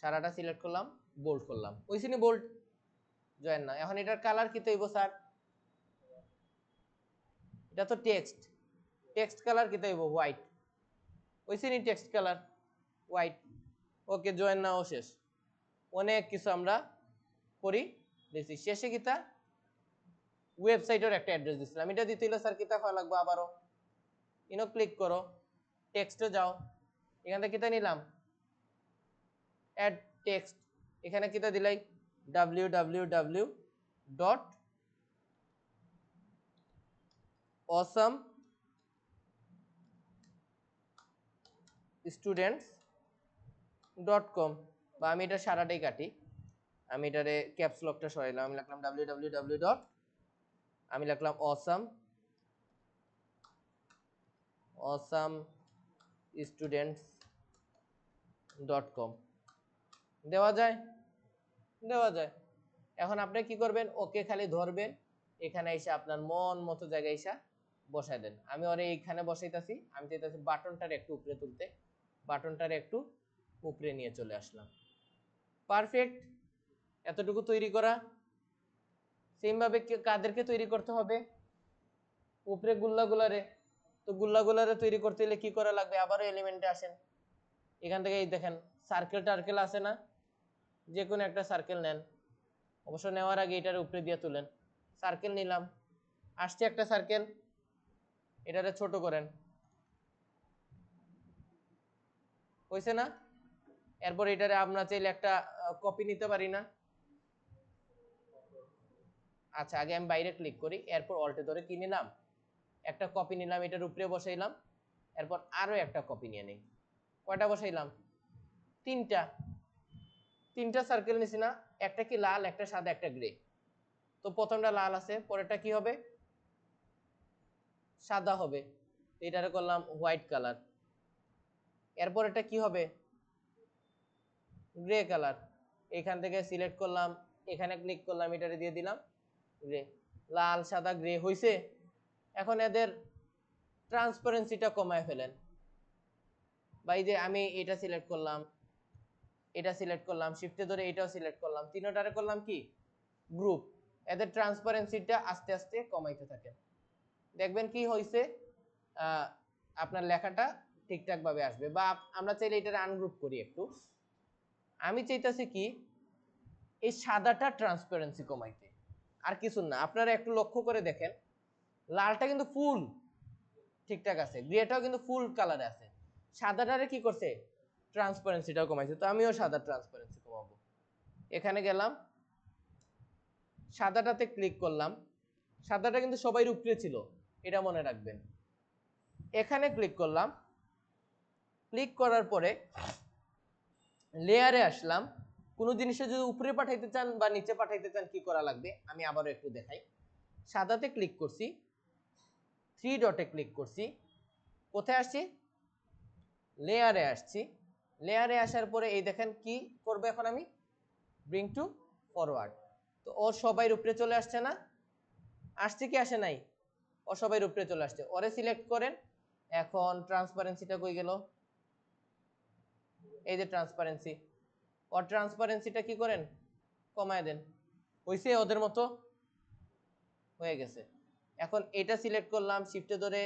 A: সারাটা সিলেক্ট করলাম, বোল্ড করলাম, হইছে নি বোল্ড, জয়েন না। এখন এটার কালার কি তৈব স্যার, এটা তো টেক্সট, টেক্সট কালার কি তৈব, হোয়াইট, হইছে নি টেক্সট কালার হোয়াইট। ওকে, জয়েন নাও শেষ। অনেক কিছু আমরা করি দিছি, শেষে কিতা ওয়েবসাইটের একটা অ্যাড্রেস দিছিলাম, এটা দিতে হইলে স্যার কিতা করা লাগবে, আবারও ইনো ক্লিক করো, টেক্সটে যাও, এখান থেকে কিতা নিলাম, অ্যাড টেক্সট, এখানে কিতা দিলাই www.awesomestudents.com, বা আমি এটা সারাটাই কাটি, আমি এটারে ক্যাপস লকটা সরাইলাম, আমি লিখলাম www. আমি লিখলাম awesomestudents.com, দেওয়া যায়, দেওয়া যায়। এখন আপনি কি করবেন, ওকে খালি ধরবেন, এখানে এসে আপনার মন মতো জায়গায় এসে বসায় দেন। আমি ওরে এইখানে বসাইতাছি, আমি চাইতাছি বাটনটারে একটু উপরে তুলতে, বাটনটারে একটু উপরে নিয়ে চলে আসলাম, পারফেক্ট। এতটুকু তৈরি করা। সেম ভাবে কাদেরকে তৈরি করতে হবে, উপরে গুল্লাগুলারে, তো গুল্লাগুলারে তৈরি করতে হলে কি করা লাগবে, আবারও এলিমেন্টে আসেন, এখান থেকে এই দেখেন সার্কেল টার্কেল আছে না, যে কোনো একটা সার্কেল নেন, অবশ্য নেওয়ার আগে এটার উপরে দিয়ে তুলেন, সার্কেল নিলাম, আসছে একটা সার্কেল, এটারে ছোট করেন, হয়েছে না। এরপর এটারে আমরা চাইলে একটা কপি নিতে পারি না, আচ্ছা আগে আমি বাইরে ক্লিক করি, এরপর অল্টে ধরে কি নিলাম, একটা কপি নিলাম, এটার উপরে বসাইলাম, এরপর আরো একটা কপি নিয়ে নেই, কয়টা বসাইলাম, তিনটা, তিনটা সার্কেল নিছি না, একটা কি লাল, একটা সাদা, একটা গ্রে, তো প্রথমটা লাল আছে, পরেরটা কি হবে, সাদা হবে, এটারে করলাম হোয়াইট কালার, এরপর এটা কি হবে, গ্রে কালার, এখান থেকে সিলেক্ট করলাম, এখানে ক্লিক করলাম, এটারে দিয়ে দিলাম গ্রে, লাল সাদা গ্রে হইছে। এখন এদের ট্রান্সপারেন্সিটা কমায় ফেলেন, বা এই যে আমি এটা সিলেক্ট করলাম, এটা সিলেক্ট করলাম, শিফটে ধরে এটাও সিলেক্ট করলাম, তিনটারে করলাম কি গ্রুপ, এদের ট্রান্সপারেন্সিটা আস্তে আস্তে কমাইতে থাকেন, দেখবেন কি হইছে, আপনার লেখাটা ঠিকঠাক ভাবে আসবে। বা আমরা চাইলে এটারে আনগ্রুপ করি একটু, আমি চাইতেছি কি এই সাদাটা ট্রান্সপারেন্সি কমাইতে, আর কিছু না, আপনারা একটু লক্ষ্য করে দেখেন, লালটা কিন্তু ফুল ঠিকঠাক আছে, গ্রেটাও কিন্তু ফুল কালারে আছে, সাদাটারে কি করছে, ট্রান্সপারেন্সিটাও কমাইছে। তো আমিও সাদা ট্রান্সপারেন্সি কমাবো, এখানে গেলাম, সাদাটাতে ক্লিক করলাম, সাদাটা কিন্তু সবাই উপরে ছিল, এটা মনে রাখবেন, এখানে ক্লিক করলাম, ক্লিক করার পরে লেয়ারে আসলাম, কোনো জিনিসে যদি উপরে পাঠাইতে চান বা নিচে পাঠাইতে চান কি করা লাগবে, আমি আবারও একটু দেখাই, সাদাতে ক্লিক করছি, থ্রি ডটে ক্লিক করছি, কোথায় আসছি, লেয়ারে আসছি, লেয়ারে আসার পরে এই দেখেন কি করবো এখন আমি, ব্রিং টু ফরওয়ার্ড, তো ও সবাই উপরে চলে আসছে না, আসছে কি আসে নাই, ও সবাই উপরে চলে আসছে, ওরে সিলেক্ট করেন, এখন ট্রান্সপারেন্সিটা কই গেল, এই যে ট্রান্সপারেন্সি, ও ট্রান্সপারেন্সিটা কি করেন, কমায় দেন, হইছে ওদের মতো হয়ে গেছে। এখন এটা সিলেক্ট করলাম, শিফটে ধরে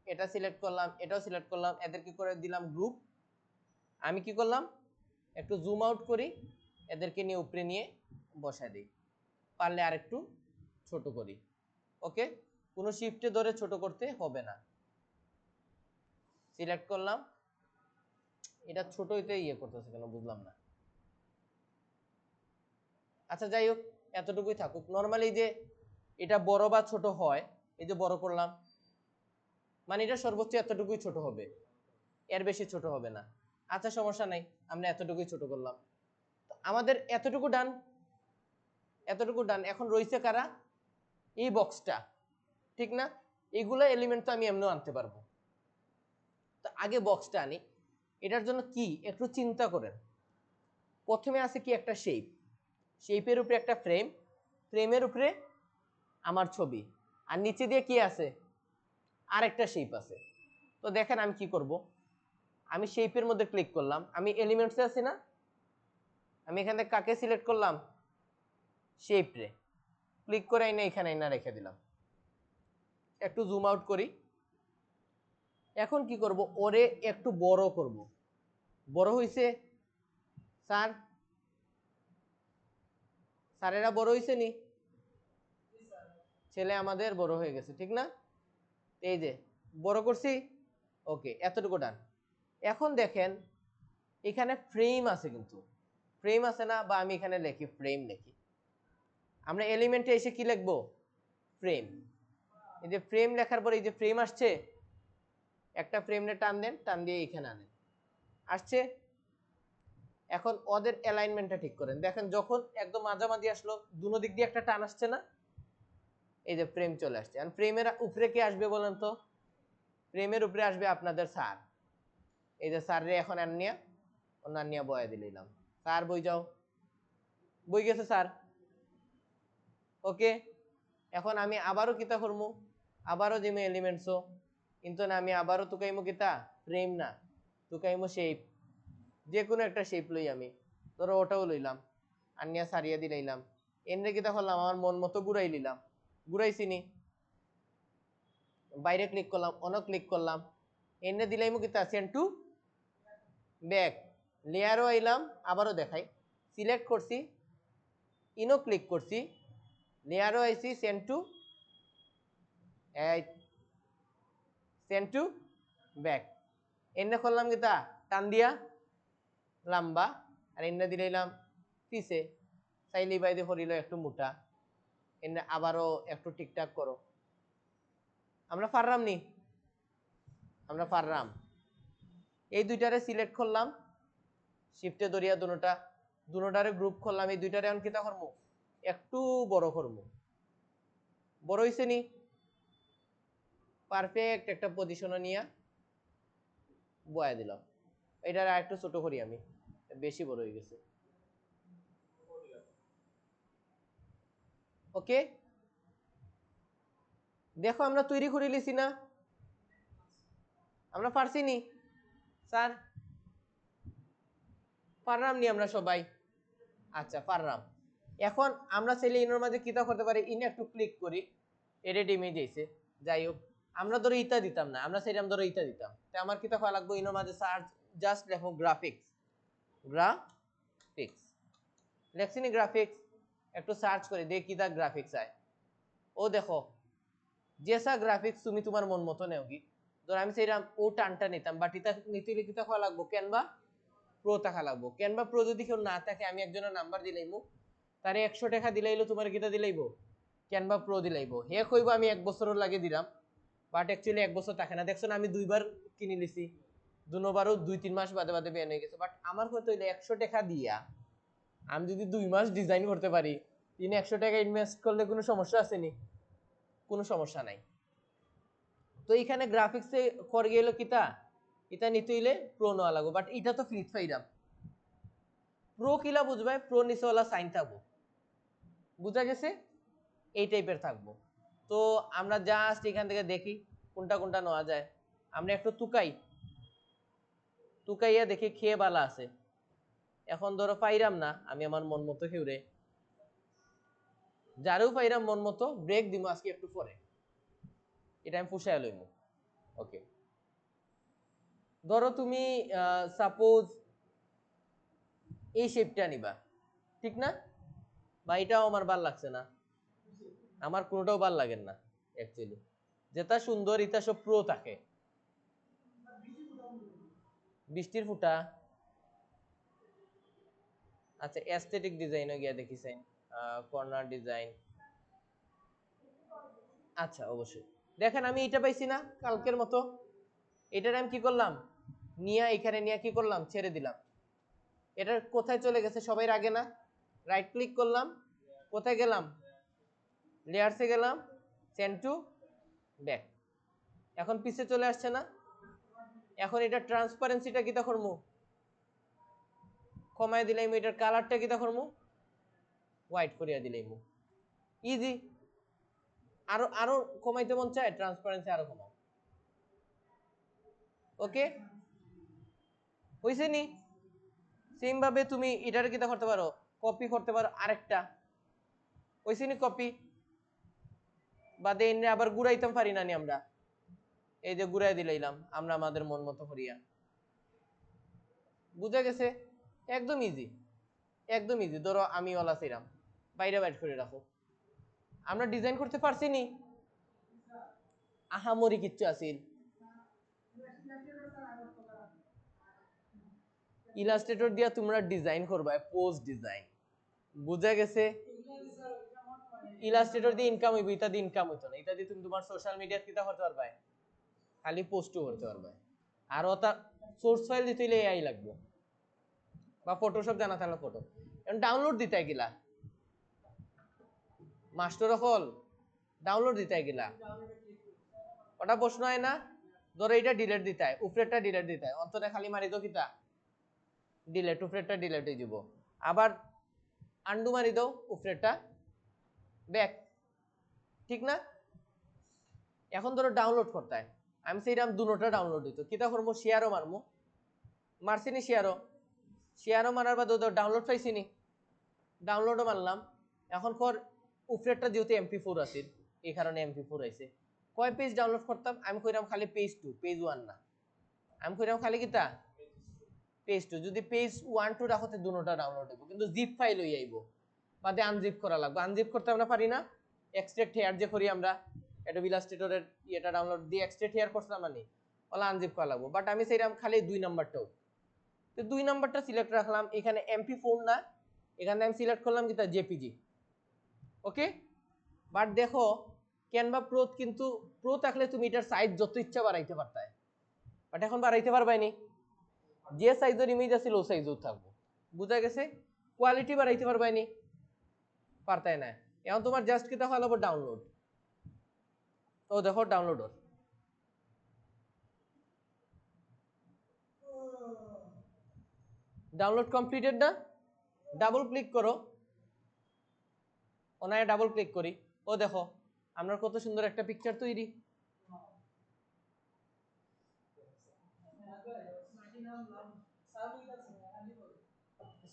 A: এটা সিলেক্ট করলাম, এটাও সিলেক্ট করলাম, এদের কি করে দিলাম গ্রুপ, আমি কি করলাম একটু জুম আউট করি, এদেরকে নিয়ে উপরে নিয়ে বসায় দিই, পারলে আরেকটু ছোট করি, ওকে, কোনো শিফটে ধরে ছোট করতে হবে না, সিলেক্ট করলাম, এটা ছোট হইতে ইয়ে করতেছে কেন বুঝলাম না, আচ্ছা যাই হোক এতটুকুই থাকুক। নর্মালি যে এটা বড় বা ছোট হয়, এই যে বড় করলাম, মানে এটা সর্বোচ্চ এতটুকুই ছোট হবে, এর বেশি ছোট হবে না, আচ্ছা সমস্যা নাই, আমরা এতটুকুই ছোট করলাম, আমাদের এতটুকু ডান, এতটুকু ডান। এখন রয়েছে কারা? এই বক্সটা, ঠিক না? এইগুলো এলিমেন্ট তো আমি এমনিও আনতে পারবো। তো আগে বক্সটা আনি। এটার জন্য কি একটু চিন্তা করেন। প্রথমে আছে কি একটা শেপ, শেপের উপরে একটা ফ্রেম, ফ্রেমের উপরে আমার ছবি, আর নিচে দিয়ে কি আছে? আরেকটা শেপ আছে। তো দেখেন আমি কি করব, আমি শেপের মধ্যে ক্লিক করলাম, আমি এলিমেন্টসে আছি না, আমি এখান থেকে কাকে সিলেক্ট করলাম? শেপ রে ক্লিক করে এনে এখানে এনে রেখে দিলাম। একটু জুম আউট করি। এখন কি করব, ওরে একটু বড় করব। বড় হইছে স্যার? স্যারেরা বড় হইছে নি? ছেলে আমাদের বড় হয়ে গেছে, ঠিক না? এই যে বড় করছি, ওকে, এতটুকু ডান। এখন দেখেন এখানে ফ্রেম আছে, কিন্তু ফ্রেম আছে না? বা আমি এখানে লিখি ফ্রেম লিখি। আমরা এলিমেন্টে এসে কি লিখবো? ফ্রেম। এই যে ফ্রেম লেখার পরে এই যে ফ্রেম আসছে, একটা ফ্রেমে টান দেন, টান দিয়ে এখানে আনেন, আসছে। এখন ওদের অ্যালাইনমেন্টটা ঠিক করেন। দেখেন যখন একদম মাঝামাঝি আসলো, দুনো দিক দিয়ে একটা টান আসছে না? এই যে ফ্রেম চলে আসছে। আর ফ্রেমের উপরে কে আসবে বলেন তো? ফ্রেমের উপরে আসবে আপনাদের স্যার। এই যে স্যার রে এখন আনিয়া অন্যান্য বয়া দিলাম। স্যার বই যাও, বই গেছে স্যার, ওকে। এখন আমি আবারও কিতা করবো, আবারও দিমে এলিমেন্টসও, কিন্তু না, আমি আবারও তুকাইমো কিতা? ফ্রেম না, তুকাইমো শেপ। যে কোনো একটা শেপ লই আমি, ধরো ওটাও লইলাম, আনিয়া সারিয়া দিলাইলাম। এনে কিতা করলাম, আমার মন মতো ঘুরাই নিলাম, ঘুরাইছি নি? বাইরে ক্লিক করলাম, অন্য ক্লিক করলাম, এনে দিলাইমো কিতা? Send to back. লেয়ারও আইলাম, আবারও দেখাই, সিলেক্ট করছি, ইনো ক্লিক করছি, লেয়ারও আইছি, সেন্ড টু ব্যাক। এনে করলাম কিতা? টান দিয়া লম্বা, আর এনে দিলাম পিছে, চাইলি বাইদে করিল একটু মোটা, এনে আবারও একটু ঠিকঠাক করো। আমরা পারলাম নি? আমরা পারলাম। এই দুইটারে সিলেক্ট করলাম, শিফটে ধরিয়া দুটারে গ্রুপ করলাম, এই দুইটারে এখন কিতা করবো? একটু বড় করবো। বড় হইছে নি? পারফেক্ট একটা পজিশনে নিয়ে বয়া দিলাম। এটার আর একটু ছোট করি আমি, বেশি বড় হয়ে গেছে, ওকে। দেখো আমরা তৈরি করে লিছি না? আমরা পারছি নি স্যার? পারলাম নি আমরা সবাই? আচ্ছা পারলাম। এখন আমরা চাইলে ইনোর মাঝে কিতা করতে পারি, ইনে একটু ক্লিক করি, এডিট ইমেজ আইছে, যাই হোক, আমরা ধরো ইটা দিতাম না, আমরা চাইলাম ধরো ইটা দিতাম, তাই আমার কিতা করা লাগবে, ইনোর মাঝে সার্চ, জাস্ট লেখো গ্রাফিক্স, গ্রাফিক্স লেখছি নি? গ্রাফিক্স একটু সার্চ করে দেখি কিতা গ্রাফিক্স আয়। ও দেখো, জেসা গ্রাফিক্স তুমি তোমার মন মতো নেওগি। ধর আমি চাইলাম ও টানটা নিতাম, বাট ইটা নিতে হলে কিতা করা লাগবো? ক্যানভা প্রো টাকা লাগবো। ক্যানভা প্রো যদি কেউ না থাকে, আমি একজনের নাম্বার দিলাইমু, তারে 100 টাকা দিলাইলো, তোমার কিতা দিলাইবো? Canva pro দিলাইবো। হে কইবো আমি 1 বছরের লাগে দিলাম, বাট অ্যাকচুয়ালি 1 বছর থাকে না। দেখছো না, আমি 2বার কিনে লিছি, দুবারও 2-3 মাস বাদে বাদে বের হয়ে গেছে। বাট আমার কথা হইলে 100 টাকা দিয়া আমি যদি 2 মাস ডিজাইন করতে পারি, 100 টাকা ইনভেস্ট করলে কোনো সমস্যা আছে নি? কোনো সমস্যা নাই। তো এখানে গ্রাফিক্সে করে গেল কিতা, এটা নিতে হইলে প্রো নেওয়া লাগবে, বাট এটা তো ফ্রি পাইলাম। প্রো কিলা বুঝবে? প্রো নিচেওয়ালা সাইন থাকবো, বুঝা গেছে? এই টাইপের থাকবো। তো আমরা জাস্ট এখান থেকে দেখি কোনটা কোনটা নেওয়া যায়। আমরা একটু তুকাইয়া দেখি খেয়ে বালা আছে। এখন ধরো পাইরাম না, আমি আমার মন মতো খেউরে, যারেও পাইরাম মন মতো ব্রেক দিব আজকে একটু পরে, এটা আমি পুষায় লইব, ওকে। ধরো তুমি সাপোজ এই শেপটা নিবা, ঠিক না? বা এটাও আমার ভাল লাগছে না, আমার কোনোটাও ভাল লাগেন না অ্যাকচুয়ালি। যেটা সুন্দর এটা সব প্রো থাকে। বৃষ্টির ফুটা, আচ্ছা অ্যাস্থেটিক ডিজাইনও গিয়া দেখিছেন, কর্নার ডিজাইন, আচ্ছা অবশ্যই। দেখেন আমি এটা পাইছি না কালকের মতো, এটার আমি কি করলাম, নিয়া এখানে নিয়ে কি করলাম, ছেড়ে দিলাম। এটা কোথায় চলে গেছে? সবাই আগে না? রাইট ক্লিক করলাম, কোথায় গেলাম, লেয়ারসে গেলাম, সেন্ড টু ব্যাক। এখন পিছে চলে আসছে না? এখন এটা ট্রান্সপারেন্সিটা কিতা করবো, কমাই দিলাম, এটার কালারটা কিতা করবো, হোয়াইট করিয়া দিলাম। ইজি। আরো আরো কমাইতে মন চায়, ট্রান্সপারেন্সি আরো কমাও। ওকে, হইছে নি? সেম ভাবে তুমি এটার কিতা করতে পারো, কপি করতে পারো আরেকটা। হইছে নি কপি? বাদে এনে আবার ঘুরাইতাম পারি না নি আমরা? এই যে ঘুরাই দিলাইলাম আমরা আমাদের মন মতো করিয়া। বুঝা গেছে? একদম ইজি, একদম ইজি। ধরো আমি ওলা ছিলাম, বাইরে বাইট করে রাখো। আমরা ডিজাইন করতে পারছি নি? আহামরি কিচ্ছু আসিল। ইলাস্ট্রেটর দিয়া তোমরা ডিজাইন করবা, পোস্ট ডিজাইন। বুঝা গেছে? ইলাস্ট্রেটর দিয়ে ইনকাম হইবে, এটা দিয়ে ইনকাম হইতো না। এটা দিয়ে তুমি তোমার সোশ্যাল মিডিয়া কিতা করতে পারবা, খালি পোস্টও করতে পারবা। আর ওটা সোর্স ফাইল দিতে হইলে এআই লাগবে, বা ফটোশপ জানা থাকলে ফটো। এখন ডাউনলোড দিতে গেলা, মাস্টার হল ডাউনলোড দিতে গেলা, ওটা প্রশ্ন হয় না? ধরো এটা ডিলেট দিতে হয়, উপরেরটা ডিলেট দিতে হয়, অন্তরে খালি মারি দাও কিতা ডিলেট, উপরেরটা ডিলেট হয়ে যাব। আবার আন্ডু মারি দাও, উপরেরটা ব্যাক, ঠিক না? এখন ধরো ডাউনলোড করতে হয়, আমি সেইরাম দুটোটা ডাউনলোড দিত, কিতা করবো, শেয়ারও মারমু, মারছিনি শেয়ারও, শেয়ারও মারার বাদ ডাউনলোড পাইছিনি, ডাউনলোডও মারলাম। এখন পর উপরেরটা যেহেতু MP4 আছে, এই কারণে MP4 আইছে। কয় পেজ ডাউনলোড করতাম, আমি কইরাম খালি পেজ 2, পেজ 1 না, আমি কইরাম খালি কিতা পেজ 2। যদি পেজ 1 2 রাখতে দুটোটা ডাউনলোড হইব, কিন্তু জিপ ফাইল হই আইব, বাদে আনজিপ করা লাগবে। আনজিপ করতে আমরা পারি না, এক্সট্রাক্ট হেয়ার যে করি আমরা, এটা ইলাস্ট্রেটরের এটা ডাউনলোড দিয়ে এক্সট্রাক্ট হেয়ার করছিলাম না নি, ওলা আনজিপ করা লাগবে। বাট আমি সেইরাম খালি 2 নাম্বারটাও, তো 2 নাম্বারটা সিলেক্ট রাখলাম, এখানে MP4 না, এখানে আমি সিলেক্ট করলাম কিতা জেপিজি। ওকে, বাট দেখো ক্যানভা প্রো, কিন্তু প্রো থাকলে তুমি এটার সাইজ যত ইচ্ছা বাড়াইতে পারতাই, বাট এখন বাড়াইতে পারবাই, যে সাইজের ইমেজ আছে ও সাইজও থাকবো। বুঝা গেছে? কোয়ালিটি বাড়াইতে পারবাই, পারতাই না। এখন তোমার জাস্ট কিতা হলো ডাউনলোড, ও দেখো ডাউনলোড ওর ডাউনলোড কমপ্লিটেড না? ডাবল ক্লিক করো, ওনায় ডাবল ক্লিক করি, ও দেখো আমরা কত সুন্দর একটা পিকচার তৈরি।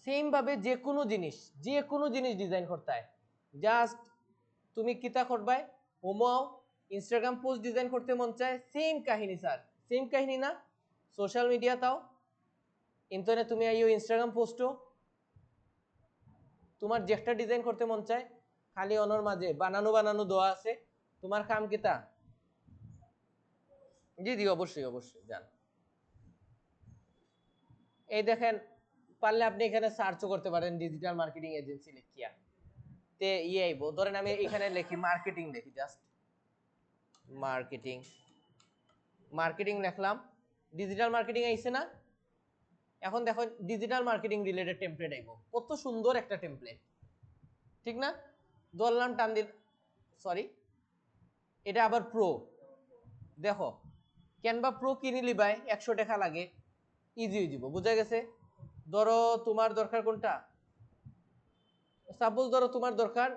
A: সেম ভাবে যে কোনো জিনিস, যে কোনো জিনিস ডিজাইন করতে হয়, জাস্ট তুমি কিতা করবাই, হোমো ইনস্টাগ্রাম পোস্ট ডিজাইন করতে মন চায়, সেম কাহিনী স্যার, সেম কাহিনী না? সোশ্যাল মিডিয়া তাও ইন্টারনেট, তুমি আইও ইনস্টাগ্রাম পোস্টও, তোমার যেটা ডিজাইন করতে মন চায়, খালি অনর মাঝে বানানো বানানো দেওয়া আছে, তোমার কাম কিতা। জি জি অবশ্যই অবশ্যই যান। এই দেখেন, পারলে আপনি এখানে সার্চও করতে পারেন ডিজিটাল মার্কেটিং এজেন্সি লিখিয়া, তে ইয়ে আইব। ধরেন আমি এখানে লিখি মার্কেটিং, লিখি জাস্ট মার্কেটিং, মার্কেটিং লিখলাম, ডিজিটাল মার্কেটিং আইছে না? এখন দেখো ডিজিটাল মার্কেটিং রিলেটেড টেমপ্লেট আইব, কত সুন্দর একটা টেমপ্লেট, ঠিক না? ধরলাম টান দিল, সরি এটা আবার প্রো, দেখো ক্যানভা প্রো কিনে লিবাই 100 টাকা লাগে, ইজি হয়ে যাব। বুঝা গেছে? ধরো তোমার দরকার কোনটা, সাপোজ ধরো তোমার দরকার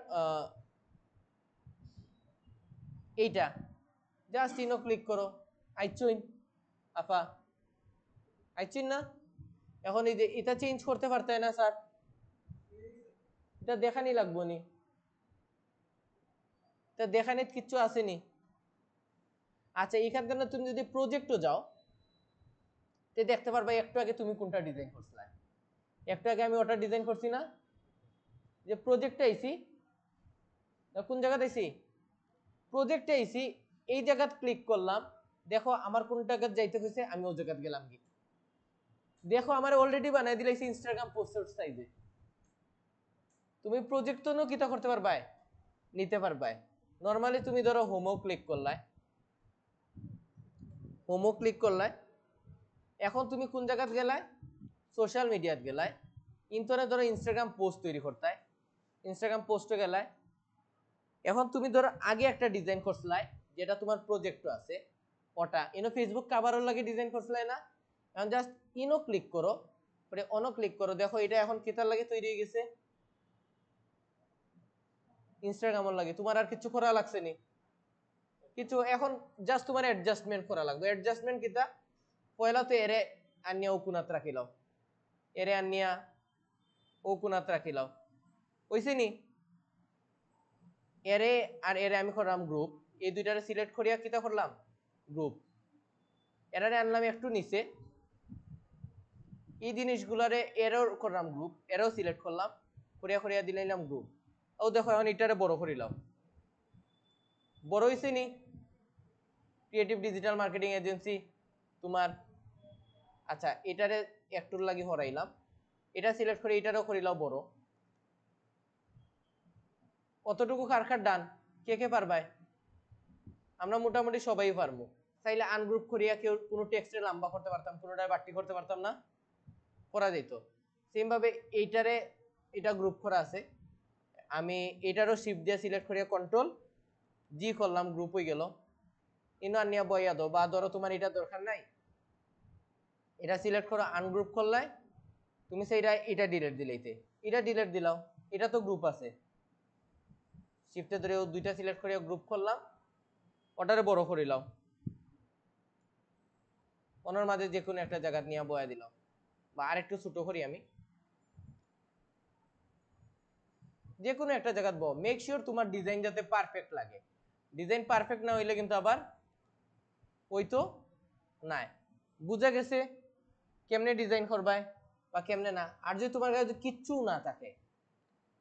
A: এইটা, জাস্ট ইনো ক্লিক করো, আইচুইন আপা, আইচুইন না? এখন এই যে এটা চেঞ্জ করতে পারতে না স্যার, এটা দেখানি লাগবো নি, এটা দেখানি কিচ্ছু আসেনি। আচ্ছা এখান থেকে তুমি যদি প্রজেক্টও যাও, তে দেখতে পারবা একটু আগে তুমি কোনটা ডিজাইন করছিলে, একটু আগে আমি ওটা ডিজাইন করছি না, যে প্রজেক্টে আইছি, কোন জায়গাতে আইছি, প্রজেক্টে আইছি, এই জায়গাত ক্লিক করলাম, দেখো আমার কোন জায়গাত যাইতে হয়েছে, আমি ওই জায়গাত গেলাম, কি দেখো আমার অলরেডি বানাই দিলাইছি ইনস্টাগ্রাম পোস্টের সাইজে। তুমি প্রজেক্ট তো কিতা করতে পারবা, নিতে পারবা। নরমালি তুমি ধরো হোমো ক্লিক করলাই, হোমো ক্লিক করলাই, এখন তুমি কোন জায়গাত গেলাই, সোশ্যাল মিডিয়াত গেলাই, ইন্টারনেট ধরো ইনস্টাগ্রাম পোস্ট তৈরি করতে, ইনস্টাগ্রাম পোস্টে গেলাই। এখন তুমি ধরো আগে একটা ডিজাইন করছিলাই যেটা তোমার প্রজেক্টও আছে ওটা ইনো ফেসবুক কাভারের লাগে ডিজাইন করছিলাই না। এখন জাস্ট ইনো ক্লিক করো, পরে অনো ক্লিক করো, দেখো এটা এখন কিতার লাগে তৈরি হয়ে গেছে, ইনস্টাগ্রামের লাগে। তোমার আর কিছু করা লাগছে নি কিছু, এখন জাস্ট তোমার অ্যাডজাস্টমেন্ট করা লাগবে। অ্যাডজাস্টমেন্ট কিতা, পয়লা তো এরে আনিয়া ও কোনাত রাখিলাও, এরে আনিয়া ও কোনাত রাখিলাও, হইছে নি। এরে আর এরে আমি করলাম গ্রুপ, এই দুইটারে সিলেক্ট করিয়া কিতা করলাম গ্রুপ, এরারে আনলাম একটু নিচে, এই জিনিসগুলারে এরও করলাম গ্রুপ, এরও সিলেক্ট করলাম, করিয়া করিয়া দিলাম গ্রুপ। ও দেখো এখন এটারে বড় করিলাম, বড় হইছে নি। ক্রিয়েটিভ ডিজিটাল মার্কেটিং এজেন্সি তোমার, আচ্ছা এটারে একটুর লাগি হরাইলাম, এটা সিলেক্ট করে এটারও করিলাম বড়। অতটুকু কার কার ডান, কে কে পারবাই? আমরা মোটামুটি সবাই পারবো। চাইলে আনগ্রুপ করিয়া কেউ কোনো টেক্সটে লম্বা করতে পারতাম, কোনোটায় বাড়তি করতে পারতাম না, করা যেত। সেম ভাবে এইটারে এটা গ্রুপ করা আছে, আমি এটারও শিফট দিয়ে সিলেক্ট করিয়া কন্ট্রোল জি করলাম, গ্রুপ হয়ে গেল। ইনো আনিয়া বইয়া দাও, বা ধরো তোমার এটা দরকার নাই, এটা সিলেক্ট করো আনগ্রুপ করলে তুমি সেইটা এটা ডিলিট দিলেইতে, এটা ডিলিট দিলাও, এটা তো গ্রুপ আছে, শিফটে ধরে দুইটা সিলেক্ট করিয়া গ্রুপ করলাম, ওটারে বড় করিলাম, ওনার মাঝে যে কোনো একটা জায়গা নিয়ে বয়া দিলাম, বা আরেকটু ছোট করি আমি, যে কোনো একটা জায়গা বো। মেক শিওর তোমার ডিজাইন যাতে পারফেক্ট লাগে, ডিজাইন পারফেক্ট না হইলে কিন্তু আবার ওই তো নাই। বুঝা গেছে কেমনে ডিজাইন করবাই বা কেমনে না। আর যদি তোমার কাছে কিচ্ছু না থাকে,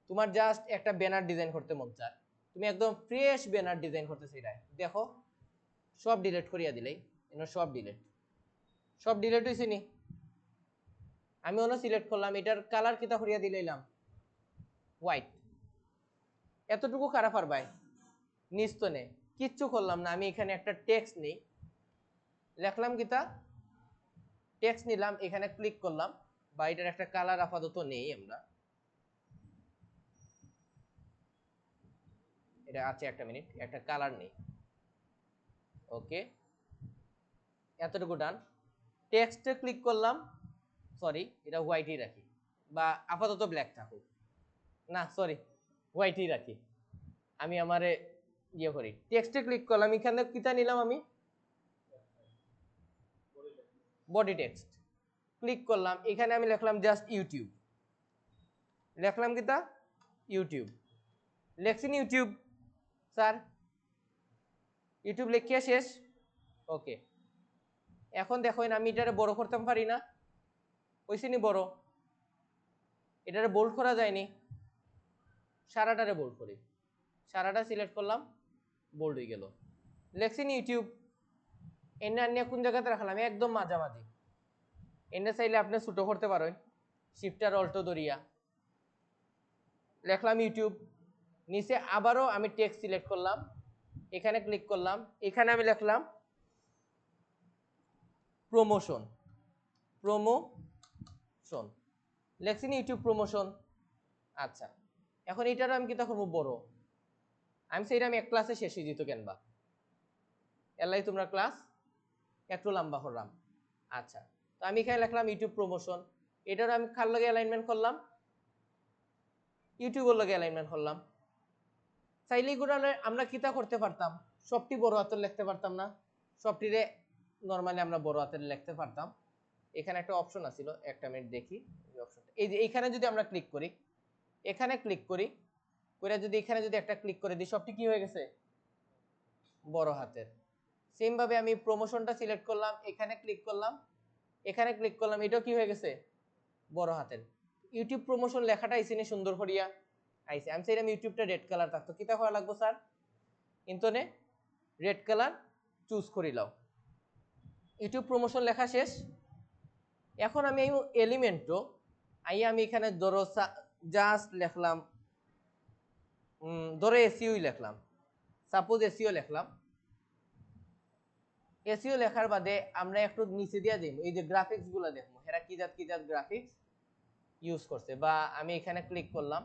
A: তোমার জাস্ট একটা ব্যানার ডিজাইন করতে মন চায়, তুমি একদম ফ্রেশ ব্যানার ডিজাইন করতে চাইলাই, দেখো সব ডিলিট করিয়া দিলেই, সব ডিলিট, সব ডিলিট হয়েছে নি। আমি অন্য সিলেক্ট করলাম, এটার কালার কিতা করিয়া দিলাম হোয়াইট। এতটুকু কারা পারবাই? নিচ তো নেই, কিচ্ছু করলাম না। আমি এখানে একটা টেক্সট নেই, লিখলাম কিতা টেক্সট নিলাম, এখানে ক্লিক করলাম, বা এটার একটা কালার আপাতত নেই, আমরা এটা আছে, একটা মিনিট, একটা কালার নেই, ওকে এতটুকু ডান। টেক্সটে ক্লিক করলাম, সরি এটা হোয়াইটই রাখি, বা আপাতত ব্ল্যাক থাকুক, না সরি হোয়াইটই রাখি। আমি আমারে ইয়ে করি, টেক্সটে ক্লিক করলাম, এখানে কিতা নিলাম আমি বডি টেক্সট, ক্লিক করলাম, এখানে আমি লিখলাম জাস্ট ইউটিউব, লিখলাম কিতা ইউটিউব, লেখছেন ইউটিউব স্যার, ইউটিউব লিখিয়া শেষ, ওকে। এখন দেখো আমি এটারে বড় করতে পারি না, হইছে নি বড়, এটারে বোল্ড করা যায়নি, সারাটারে বোল্ড করি, সারাটা সিলেক্ট করলাম, বোল্ড হয়ে গেল। লেখছেন ইউটিউব, এনে আনিয়া কোন জায়গাতে রাখলাম একদম মাঝামাঝি, এনে চাইলে আপনি ছোট করতে পারেন, শিফটার অল্টো দরিয়া লিখলাম ইউটিউব, নিচে আবারও আমি টেক্সট সিলেক্ট করলাম, এখানে ক্লিক করলাম, এখানে আমি লিখলাম প্রমোশন, প্রমোশন লেখছি ইউটিউব প্রমোশন। আচ্ছা এখন এটারও আমি কিতা করবো বড়, আমি সেইটা আমি এক ক্লাসে শেষ হয়ে যেত কেনবা, এলাই তোমরা ক্লাস একটু লম্বা করলাম। আচ্ছা তো আমি এখানে লিখলাম ইউটিউব প্রমোশন, এটারও আমি কার লগে অ্যালাইনমেন্ট করলাম, ইউটিউবের লগে অ্যালাইনমেন্ট করলাম। চাইলে এগুলো আমরা কিতা করতে পারতাম, সবটি বড় হাতের লিখতে পারতাম না, সবটিরে নর্মালি আমরা বড় হাতের লিখতে পারতাম। এখানে একটা অপশন আছিল, একটা মিনিট দেখি এই অপশনটা, এই যে এইখানে যদি আমরা ক্লিক করি, এখানে ক্লিক করি করে যদি এখানে যদি একটা ক্লিক করে দিই, সবটি কি হয়ে গেছে বড় হাতের। সেম ভাবে আমি প্রমোশনটা সিলেক্ট করলাম, এখানে ক্লিক করলাম, এখানে ক্লিক করলাম, এটাও কি হয়ে গেছে বড় হাতের। ইউটিউব প্রমোশন লেখাটা আইসিনি সুন্দর করিয়া আইসি। আমি চাইলাম ইউটিউবটা রেড কালার থাকতো, কিতা করা লাগবো স্যার, ইন্টনে রেড কালার চুজ করিলাম, ইউটিউব প্রমোশন লেখা শেষ। এখন আমি এই এলিমেন্টও আইয়া আমি এখানে ধরো জাস্ট লিখলাম, ধরো এসইও লিখলাম, সাপোজ এসইও লিখলাম, এসইও লেখার বাদে আমরা একটু নিচে দিয়া দিই, এই যে গ্রাফিক্স গুলো দেখবো এরা কি জাত গ্রাফিক্স ইউজ করছে, বা আমি এখানে ক্লিক করলাম,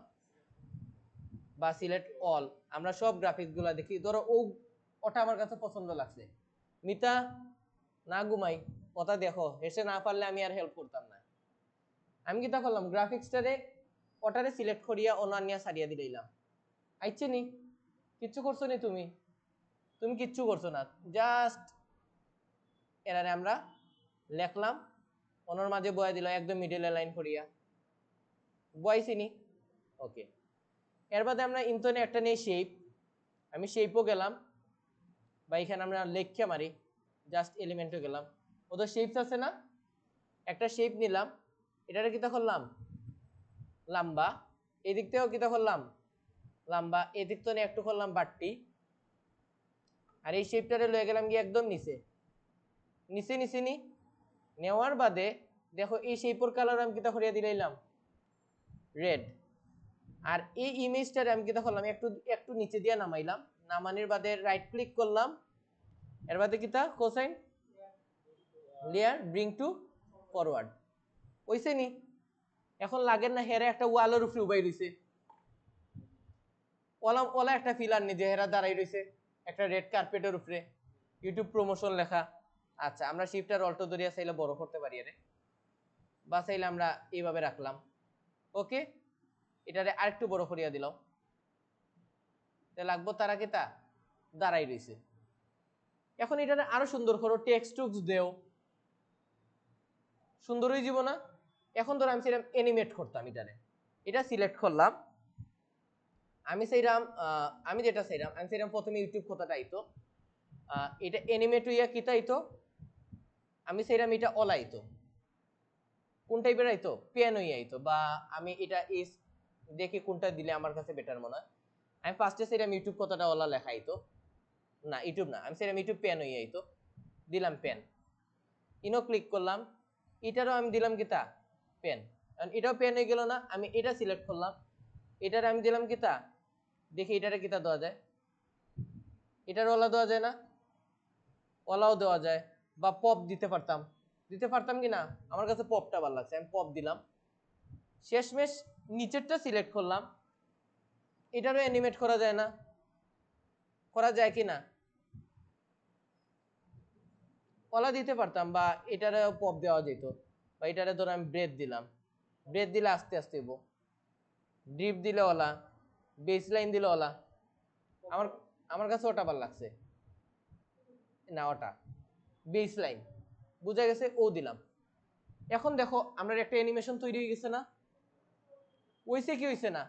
A: বা সিলেক্ট অল, আমরা সব গ্রাফিক্স গুলা দেখি। ধরো ওটা আমার কাছে পছন্দ লাগছে, মিতা না ঘুমাই ওটা দেখো, হেসে না পারলে আমি আর হেল্প করতাম না। আমি কিতা করলাম, গ্রাফিক্সটারে ওটারে সিলেক্ট করিয়া অনানিয়া সারিয়া দিলাম। আইছে নি? কিচ্ছু করছো নি তুমি? তুমি কিচ্ছু করছো না, জাস্ট এরারে আমরা লেখলাম, ওনার মাঝে বয়া দিলাম একদম মিডল লাইন করিয়া, বয়াইছি নি? ওকে। এর বাদে আমরা ইনতনে একটা নেই শেপ, আমি শেপও গেলাম, বা এখানে আমরা লেখা মারি, জাস্ট এলিমেন্টও গেলাম, ওদের শেপস আছে না, একটা শেপ নিলাম, এটারে কিতা করলাম লম্বা, এই দিক থেকেও কিতা করলাম লম্বা, এই দিক তো একটু করলাম বাট্টি, আর এই শেপটারে লয়ে গেলাম গিয়ে একদম নিচে নিচে নিচে নি নেওয়ার বাদে দেখো এই শেপের কালার আমি কিতা করিয়া দিলাম রেড, আর এই ইমেজটারে আমি কিতা করলাম একটু একটু নিচে দিয়ে নামাইলাম, নামানোর বাদে রাইট ক্লিক করলাম, এর বাদে কিতা কোসাইন লেয়ার ব্রিং টু ফরওয়ার্ড, ওইছে নি? এখন লাগে না হেরা একটা ওয়ালের উপরে উবাই রইছে, ওলা ওলা একটা ফিলার নি যে হেরা দাঁড়াই রইছে একটা রেড কার্পেটের উপরে, ইউটিউব প্রমোশন লেখা। আচ্ছা, আমরা শিফটার অল্টো ধরিয়া চাইলে বড় করতে পারি রে, বা চাইলে আমরা এইভাবে রাখলাম। ওকে, এটারে আরেকটু বড় করিয়া দিলাম, লাগবো তারা কিতা দাঁড়াই রইছে। এখন এটারে আরো সুন্দর করো, টেক্সট টুকস দেও, সুন্দর হয়ে যাব না? এখন ধর আমি সেরকম অ্যানিমেট করতাম, এটারে এটা সিলেক্ট করলাম, আমি সেইরাম আমি যেটা চাইলাম, আমি সেইরাম প্রথমে ইউটিউব কথাটা আইতো, এটা অ্যানিমেট হইয়া কিতা আইতো, আমি সেইরাম এটা অল আইতো, কোন টাইপের আইতো পেন হইয়া আইতো, বা আমি এটা ইস দেখি কোনটা দিলে আমার কাছে বেটার মনে হয়। আমি ফার্স্টে সেইরাম ইউটিউব কথাটা অলা লেখা আইতো, না ইউটিউব না, আমি সেইরাম ইউটিউব পেন হইয়া আইতো, দিলাম পেন, ইনো ক্লিক করলাম, এটারও আমি দিলাম কিতা পেন, কারণ এটাও পেন হয়ে গেল না, আমি এটা সিলেক্ট করলাম, এটার আমি দিলাম কিতা, দেখি এটারে কিতা দেওয়া যায়, এটার ওলা দেওয়া যায় না? ওলাও দেওয়া যায়, বা পপ দিতে পারতাম, দিতে পারতাম কি না? আমার কাছে পপটা ভালো লাগছে, আমি পপ দিলাম, শেষমেশ নিচেরটা সিলেক্ট করলাম, এটারও অ্যানিমেট করা যায় না? করা যায় কি না? ওলা দিতে পারতাম, বা এটারও পপ দেওয়া যেত, বা এটারে ধরো আমি ব্রেথ দিলাম, ব্রেথ দিলে আস্তে আস্তে হইব, ড্রিপ দিলে ওলা, বেস লাইন দিলে ওলা, আমার আমার কাছে ওটা ভালো লাগছে না, ওটা বেস লাইন বুঝা গেছে, ও দিলাম। এখন দেখো আমরা একটা অ্যানিমেশন তৈরি হয়ে গেছে না? ওইসে কি হইছে না?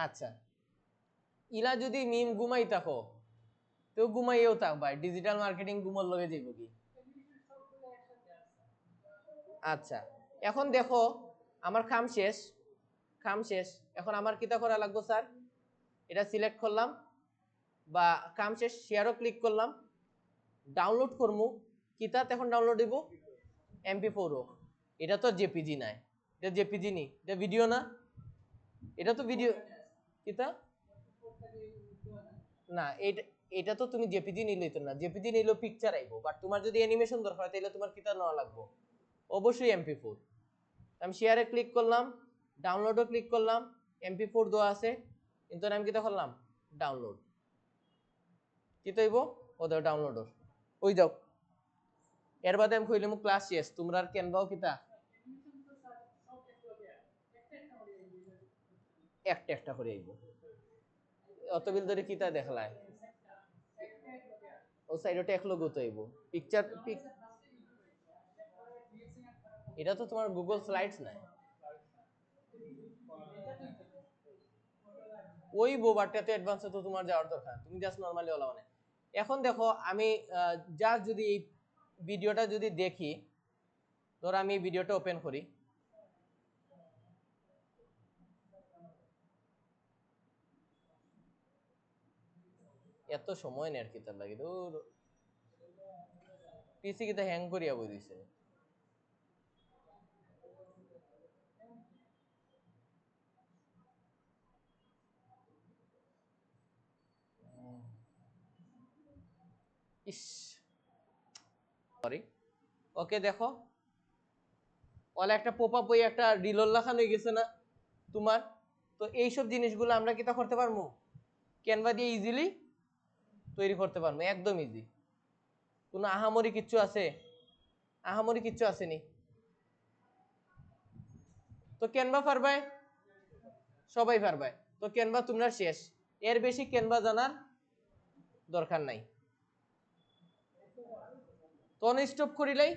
A: আচ্ছা, ইলা যদি মিম ঘুমাই থাকো তো ঘুমাইয়েও থাকবা, ডিজিটাল মার্কেটিং ঘুমার লগে যাইব কি? আচ্ছা, এখন দেখো আমার কাম শেষ, কাম শেষ, এখন আমার কিতা করা লাগবে স্যার, এটা সিলেক্ট করলাম, বা কাম শেষ, শেয়ারও ক্লিক করলাম, ডাউনলোড করমু, কিতা এখন ডাউনলোড দিব MP4, এটা তো জেপিজি নাই, এটা জেপিজি নি, এটা ভিডিও না, এটা তো ভিডিও কিতা না, এটা এটা তো তুমি জেপিজি নিলেই তো না, জেপিজি নিলেও পিকচার আইবো, বাট তোমার যদি অ্যানিমেশন দরকার হয় তাহলে তোমার কিতা নেওয়া লাগবে, অবশ্যই MP4। আমি শেয়ারে ক্লিক করলাম, ডাউনলোডও ক্লিক করলাম, MP4 দেওয়া আছে, কিন্তু আমি কিতা করলাম ডাউনলোড, কি তৈব ও দাও ডাউনলোড, ওই যাও। এর বাদে আমি কইলাম ক্লাস শেষ, তোমরা আর ক্যানভাও কিতা একটা একটা করে আইব, অত বিল ধরে কিতা দেখলায়, ও সাইডে টেক লোগো তো আইব, পিকচার এটা তো তোমার গুগল স্লাইডস নাই, ওই বোবারটাতে অ্যাডভান্সে তো তোমার যাওয়ার দরকার, তুমি জাস্ট নরমালি ওলা মানে। এখন দেখো আমি জাস্ট যদি এই ভিডিওটা যদি দেখি, ধর আমি এই ভিডিওটা ওপেন করি, এত সময় নেই আর কি তার লাগে, দূর পিসি কিতা হ্যাং করিয়া বই দিছে। ইস, সরি। ওকে দেখো, ওলা একটা পপ আপ ওই একটা রিলোল লাখানো হয়ে গেছে না তোমার, তো এইসব জিনিসগুলো আমরা কি তা করতে পারবো ক্যানভা দিয়ে ইজিলি তৈরি করতে পারবো, একদম ইজি। কোনো আহামরি কিচ্ছু আছে? আহামরি কিচ্ছু আসেনি। তো ক্যানভা পারবে, সবাই পারবে। তো ক্যানভা তোমরা শেষ, এর বেশি ক্যানভা জানার দরকার নাই। তো স্টপ করিলাই